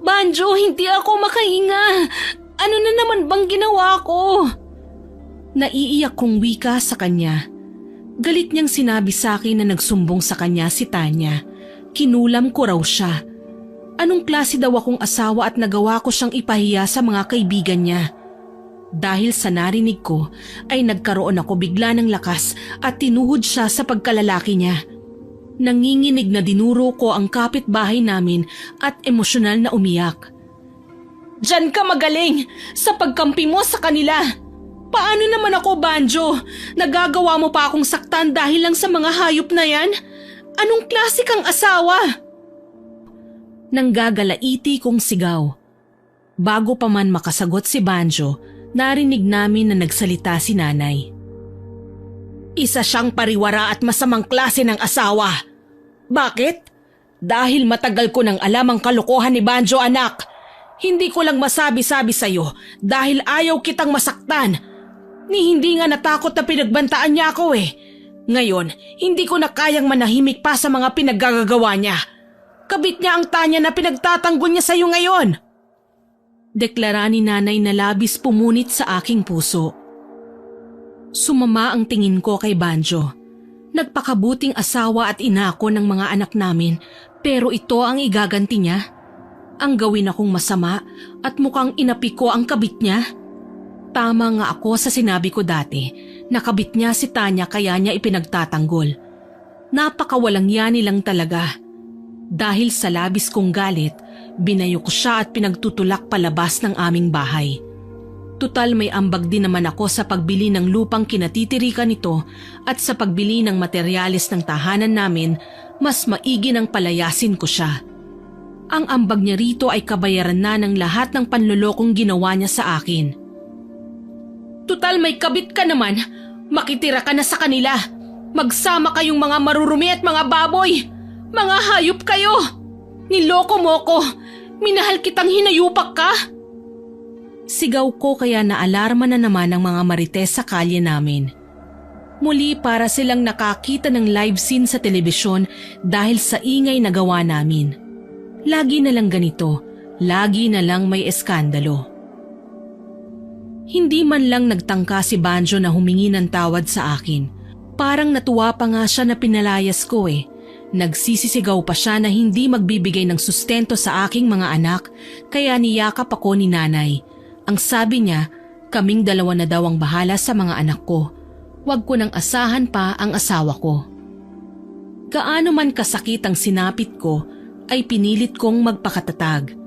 Banjo, hindi ako makahinga! Ano na naman bang ginawa ko? Naiiyak kong wika sa kanya. Galit niyang sinabi sa akin na nagsumbong sa kanya si Tanya. Kinulam ko raw siya. Anong klase daw akong asawa at nagawa ko siyang ipahiya sa mga kaibigan niya? Dahil sa narinig ko ay nagkaroon ako bigla ng lakas at tinuhod siya sa pagkalalaki niya. Nanginginig na dinuro ko ang kapitbahay namin at emosyonal na umiyak. Diyan ka magaling sa pagkampi mo sa kanila. Paano naman ako, Banjo? Nagagawa mo pa akong saktan dahil lang sa mga hayop na yan? Anong klase kang asawa? Nanggagalaiti kong sigaw. Bago pa man makasagot si Banjo, narinig namin na nagsalita si nanay. Isa siyang pariwara at masamang klase ng asawa. Bakit? Dahil matagal ko nang alam ang kalokohan ni Banjo, anak. Hindi ko lang masabi-sabi sa'yo dahil ayaw kitang masaktan. Ni hindi nga natakot na pinagbantaan niya ako eh. Ngayon, hindi ko na kayang manahimik pa sa mga pinaggagawa niya. Kabit niya ang Tanya na pinagtatanggol niya sa'yo ngayon. Deklara ni nanay na labis pumunit sa aking puso. Sumama ang tingin ko kay Banjo. Nagpakabuting asawa at ina ako ng mga anak namin pero ito ang igaganti niya. Ang gawin akong masama at mukhang inapi ko ang kabit niya. Tama nga ako sa sinabi ko dati na kabit niya si Tanya kaya niya ipinagtatanggol. Napakawalang yani lang talaga. Dahil sa labis kong galit, binayo ko siya at pinagtutulak palabas ng aming bahay. Tutal may ambag din naman ako sa pagbili ng lupang kinatitirikan nito at sa pagbili ng materyales ng tahanan namin, mas maigi nang palayasin ko siya. Ang ambag niya rito ay kabayaran na ng lahat ng panlolokong ginawa niya sa akin. Tutal may kabit ka naman, makitira ka na sa kanila. Magsama kayong mga marurumi at mga baboy. Mga hayop kayo! Niloko mo ko! Minahal kitang hinayupak ka! Sigaw ko kaya naalarma na naman ang mga marites sa kalye namin. Muli para silang nakakita ng live scene sa telebisyon dahil sa ingay na gawa namin. Lagi na lang ganito, lagi na lang may eskandalo. Hindi man lang nagtangka si Banjo na humingi ng tawad sa akin. Parang natuwa pa nga siya na pinalayas ko eh. Nagsisisigaw pa siya na hindi magbibigay ng sustento sa aking mga anak kaya niyakap ako ni nanay. Ang sabi niya, kaming dalawa na daw ang bahala sa mga anak ko. Huwag ko nang asahan pa ang asawa ko. Gaano man kasakit ang sinapit ko, ay pinilit kong magpakatatag.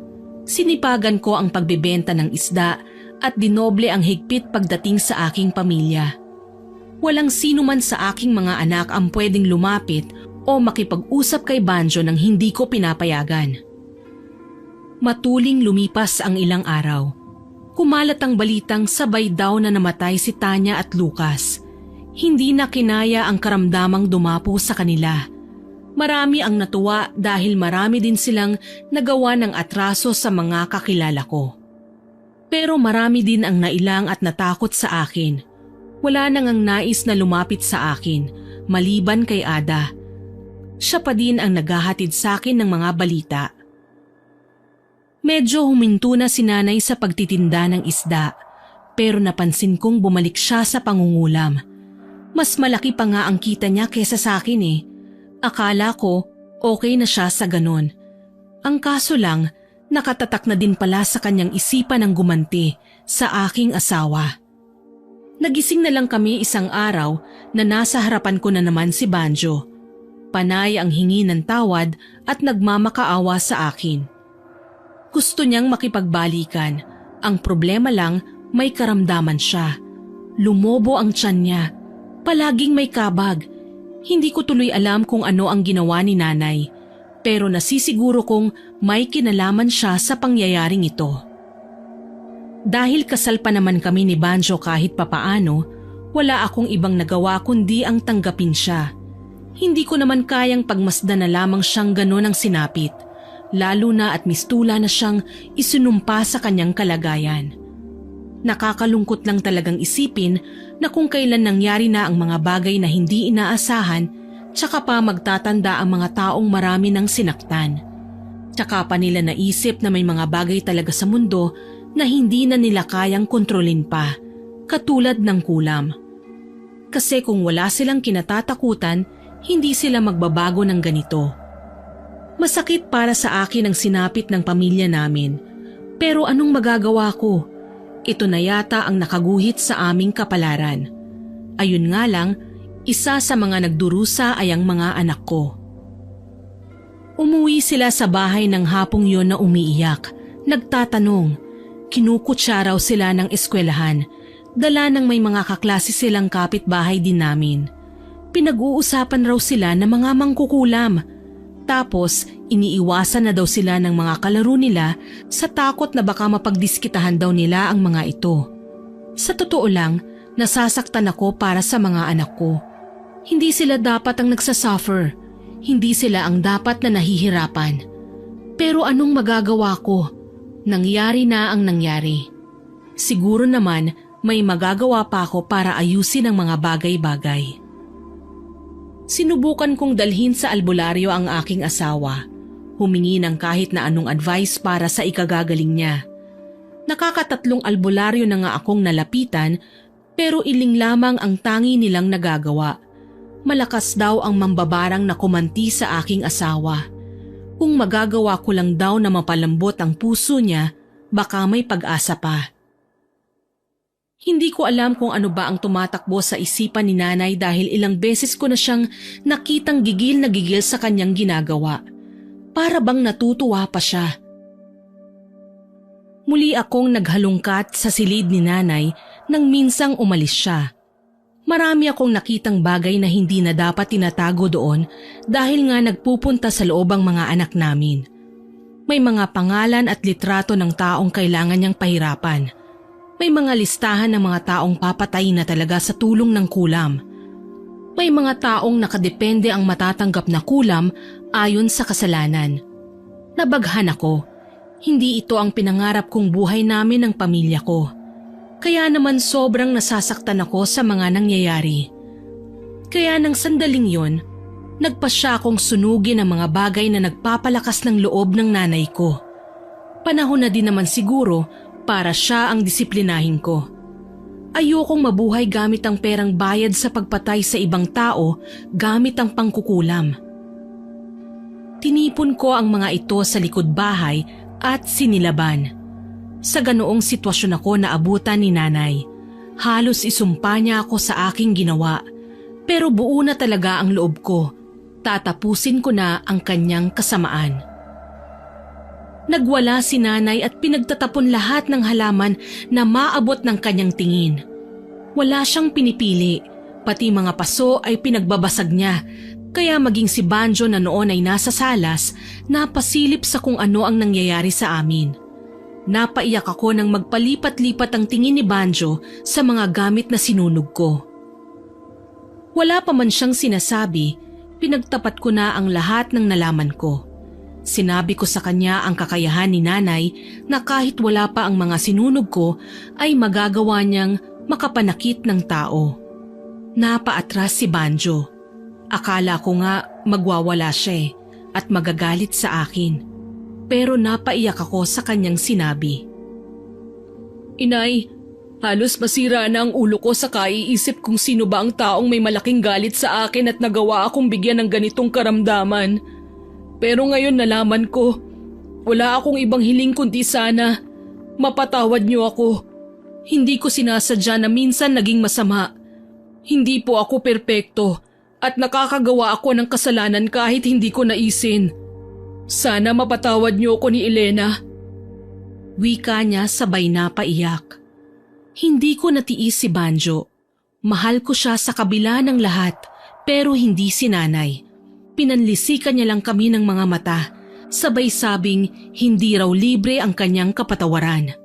Sinipagan ko ang pagbebenta ng isda at dinoble ang higpit pagdating sa aking pamilya. Walang sino man sa aking mga anak ang pwedeng lumapit o makipag-usap kay Banjo nang hindi ko pinapayagan. Matuling lumipas ang ilang araw. Kumalat ang balitang sabay daw na namatay si Tanya at Lucas. Hindi na kinaya ang karamdamang dumapo sa kanila. Marami ang natuwa dahil marami din silang nagawa ng atraso sa mga kakilala ko. Pero marami din ang nailang at natakot sa akin. Wala nang ang nais na lumapit sa akin, maliban kay Ada. Siya pa din ang naghahatid sa akin ng mga balita. Medyo huminto na si nanay sa pagtitinda ng isda, pero napansin kong bumalik siya sa pangungulam. Mas malaki pa nga ang kita niya kesa sa akin eh. Akala ko okay na siya sa ganon. Ang kaso lang, nakatatak na din pala sa kanyang isipan ang gumanti sa aking asawa. Nagising na lang kami isang araw na nasa harapan ko na naman si Banjo. Panay ang hingi ng tawad at nagmamakaawa sa akin. Gusto niyang makipagbalikan. Ang problema lang, may karamdaman siya. Lumobo ang tiyan niya. Palaging may kabag. Hindi ko tuloy alam kung ano ang ginawa ni nanay. Pero nasisiguro kong may kinalaman siya sa pangyayaring ito. Dahil kasal pa naman kami ni Banjo kahit papaano, wala akong ibang nagawa kundi ang tanggapin siya. Hindi ko naman kayang pagmasdan na lamang siyang ganon ang sinapit, lalo na at mistula na siyang isinumpa sa kanyang kalagayan. Nakakalungkot lang talagang isipin na kung kailan nangyari na ang mga bagay na hindi inaasahan, tsaka pa magtatanda ang mga taong marami ng sinaktan. Tsaka pa nila naisip na may mga bagay talaga sa mundo na hindi na nila kayang kontrolin pa, katulad ng kulam. Kasi kung wala silang kinatatakutan, hindi sila magbabago ng ganito. Masakit para sa akin ang sinapit ng pamilya namin, pero anong magagawa ko? Ito na yata ang nakaguhit sa aming kapalaran. Ayun nga lang, isa sa mga nagdurusa ay ang mga anak ko. Umuwi sila sa bahay ng hapong yon na umiiyak, nagtatanong. Kinukutsa raw sila ng eskwelahan, dala ng may mga kaklase silang kapitbahay din namin. Pinag-uusapan raw sila ng mga mangkukulam. Tapos, iniiwasan na daw sila ng mga kalaro nila sa takot na baka mapagdiskitahan daw nila ang mga ito. Sa totoo lang, nasasaktan ako para sa mga anak ko. Hindi sila dapat ang nagsasuffer. Hindi sila ang dapat na nahihirapan. Pero anong magagawa ko? Nangyari na ang nangyari. Siguro naman may magagawa pa ako para ayusin ang mga bagay-bagay. Sinubukan kong dalhin sa albularyo ang aking asawa. Humingi ng kahit na anong advice para sa ikagagaling niya. Nakakatatlong albularyo na nga akong nalapitan pero iling lamang ang tangi nilang nagagawa. Malakas daw ang mambabarang na kumanti sa aking asawa. Kung magagawa ko lang daw na mapalambot ang puso niya, baka may pag-asa pa. Hindi ko alam kung ano ba ang tumatakbo sa isipan ni nanay dahil ilang beses ko na siyang nakitang gigil na gigil sa kanyang ginagawa. Para bang natutuwa pa siya. Muli akong naghalungkat sa silid ni nanay nang minsang umalis siya. Marami akong nakitang bagay na hindi na dapat tinatago doon dahil nga nagpupunta sa loob ang mga anak namin. May mga pangalan at litrato ng taong kailangan niyang pahirapan. May mga listahan ng mga taong papatayin na talaga sa tulong ng kulam. May mga taong nakadepende ang matatanggap na kulam ayon sa kasalanan. Nabaghan ako. Hindi ito ang pinangarap kong buhay namin ng pamilya ko. Kaya naman sobrang nasasaktan ako sa mga nangyayari. Kaya nang sandaling yon, nagpasya akong sunugin ang mga bagay na nagpapalakas ng loob ng nanay ko. Panahon na din naman siguro para siya ang disiplinahin ko. Ayokong mabuhay gamit ang perang bayad sa pagpatay sa ibang tao gamit ang pangkukulam. Tinipon ko ang mga ito sa likod bahay at sinilaban. Sa ganoong sitwasyon ako naabutan ni nanay. Halos isumpa niya ako sa aking ginawa. Pero buo na talaga ang loob ko. Tatapusin ko na ang kanyang kasamaan. Nagwala si nanay at pinagtatapon lahat ng halaman na maabot ng kanyang tingin. Wala siyang pinipili, pati mga paso ay pinagbabasag niya, kaya maging si Banjo na noon ay nasa salas, napasilip sa kung ano ang nangyayari sa amin. Napaiyak ako nang magpalipat-lipat ang tingin ni Banjo sa mga gamit na sinunog ko. Wala pa man siyang sinasabi, pinagtapat ko na ang lahat ng nalaman ko. Sinabi ko sa kanya ang kakayahan ni nanay na kahit wala pa ang mga sinunog ko ay magagawa niyang makapanakit ng tao. Napaatras si Banjo. Akala ko nga magwawala siya at magagalit sa akin. Pero napaiyak ako sa kanyang sinabi. Inay, halos masira na ang ulo ko sa kaiisip kung sino ba ang taong may malaking galit sa akin at nagawa akong bigyan ng ganitong karamdaman. Pero ngayon nalaman ko, wala akong ibang hiling kundi sana mapatawad niyo ako. Hindi ko sinasadya na minsan naging masama. Hindi po ako perpekto at nakakagawa ako ng kasalanan kahit hindi ko naisin. Sana mapatawad niyo ako ni Elena. Wika niya sabay na paiyak. Hindi ko natiis si Banjo. Mahal ko siya sa kabila ng lahat pero hindi si nanay. Pinanlisikan niya lang kami ng mga mata, sabay sabing hindi raw libre ang kanyang kapatawaran.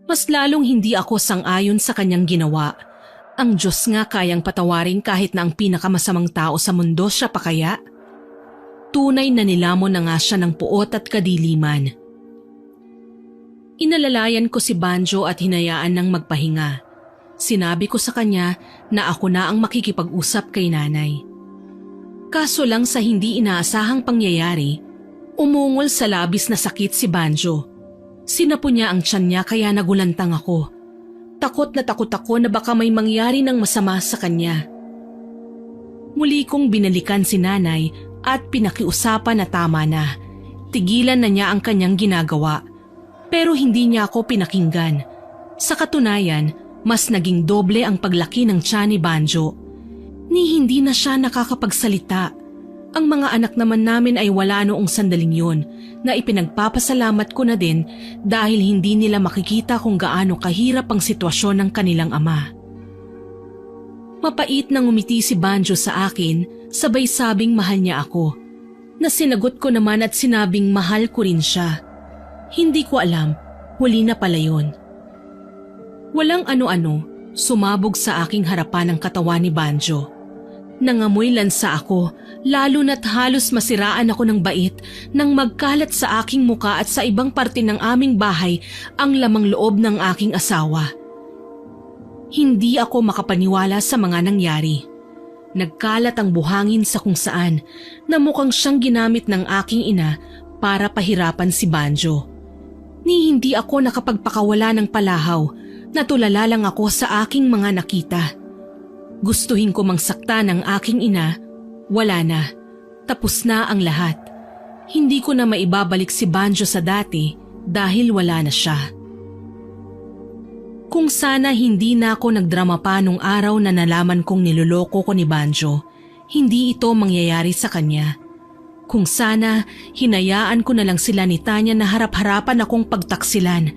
Mas lalong hindi ako sang-ayon sa kanyang ginawa. Ang Diyos nga kayang patawarin kahit na ang pinakamasamang tao sa mundo siya pa kaya? Tunay na nilamon na nga siya ng puot at kadiliman. Inalalayan ko si Banjo at hinayaan ng magpahinga. Sinabi ko sa kanya na ako na ang makikipag-usap kay nanay. Kaso lang sa hindi inaasahang pangyayari, umungol sa labis na sakit si Banjo. Sinapo niya ang tiyan niya kaya nagulantang ako. Takot ako na baka may mangyari ng masama sa kanya. Muli kong binalikan si nanay at pinakiusapan na tama na. Tigilan na niya ang kanyang ginagawa. Pero hindi niya ako pinakinggan. Sa katunayan, mas naging doble ang paglaki ng tiyan ni Banjo. Ni hindi na siya nakakapagsalita. Ang mga anak naman namin ay wala noong sandaling yun na ipinagpapasalamat ko na din dahil hindi nila makikita kung gaano kahirap ang sitwasyon ng kanilang ama. Mapait nang umiti si Banjo sa akin, sabay sabing mahal niya ako. Nasinagot ko naman at sinabing mahal ko rin siya. Hindi ko alam, huli na pala yun. Walang ano-ano, sumabog sa aking harapan ang katawan ni Banjo. Nangamoy lansa ako, lalo na't halos masiraan ako ng bait nang magkalat sa aking muka at sa ibang parte ng aming bahay ang lamang loob ng aking asawa. Hindi ako makapaniwala sa mga nangyari. Nagkalat ang buhangin sa kung saan na mukhang siyang ginamit ng aking ina para pahirapan si Banjo. Ni hindi ako nakapagpakawala ng palahaw, natulala lang ako sa aking mga nakita. Gustuhin ko mangsakta ng aking ina, wala na. Tapos na ang lahat. Hindi ko na maibabalik si Banjo sa dati dahil wala na siya. Kung sana hindi na ako nagdrama pa nung araw na nalaman kong niloloko ko ni Banjo, hindi ito mangyayari sa kanya. Kung sana hinayaan ko na lang sila ni Tanya na harap-harapan akong pagtaksilan.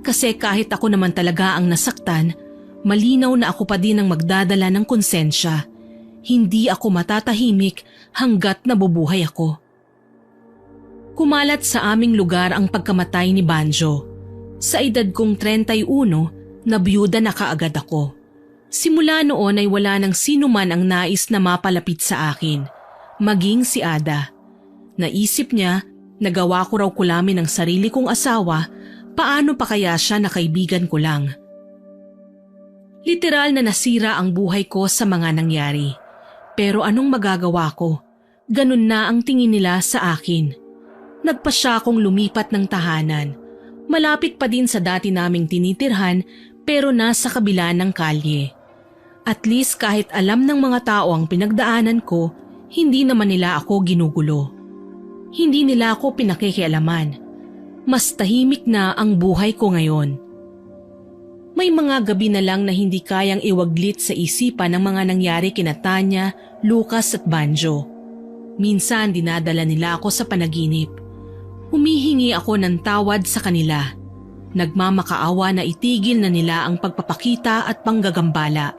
Kasi kahit ako naman talaga ang nasaktan, malinaw na ako pa din ang magdadala ng konsensya. Hindi ako matatahimik hanggat nabubuhay ako. Kumalat sa aming lugar ang pagkamatay ni Banjo. Sa edad kong 31, nabiyuda na kaagad ako. Simula noon ay wala nang sino man ang nais na mapalapit sa akin, maging si Ada. Naisip niya Nagawa ko raw kulamin ng sarili kong asawa, paano pa kaya siya na kaibigan ko lang? Literal na nasira ang buhay ko sa mga nangyari. Pero anong magagawa ko? Ganun na ang tingin nila sa akin. Nagpa siya akong lumipat ng tahanan. Malapit pa din sa dati naming tinitirhan pero nasa kabila ng kalye. At least kahit alam ng mga tao ang pinagdaanan ko, hindi naman nila ako ginugulo. Hindi nila ako pinakikialaman. Mas tahimik na ang buhay ko ngayon. May mga gabi na lang na hindi kayang iwaglit sa isipan ng mga nangyari kina Tanya, Lucas at Banjo. Minsan dinadala nila ako sa panaginip. Humihingi ako ng tawad sa kanila. Nagmamakaawa na itigil na nila ang pagpapakita at panggagambala.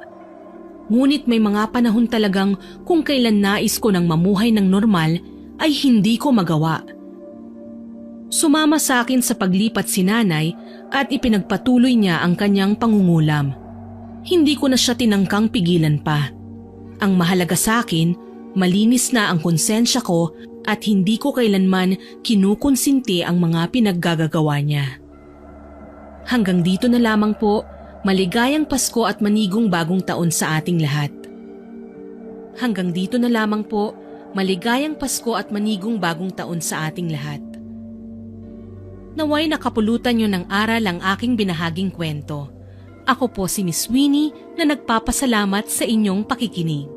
Ngunit may mga panahon talagang kung kailan nais ko ng mamuhay ng normal ay hindi ko magawa. Sumama sa akin sa paglipat si nanay at ipinagpatuloy niya ang kanyang pangungulam. Hindi ko na siya tinangkang pigilan pa. Ang mahalaga sa akin, malinis na ang konsensya ko at hindi ko kailanman kinukonsinti ang mga pinaggagawa niya. Hanggang dito na lamang po, maligayang Pasko at manigong bagong taon sa ating lahat. Hanggang dito na lamang po, maligayang Pasko at manigong bagong taon sa ating lahat. Naway nakapulutan niyo ng aral ang aking binahaging kwento. Ako po si Miss Winnie na nagpapasalamat sa inyong pakikinig.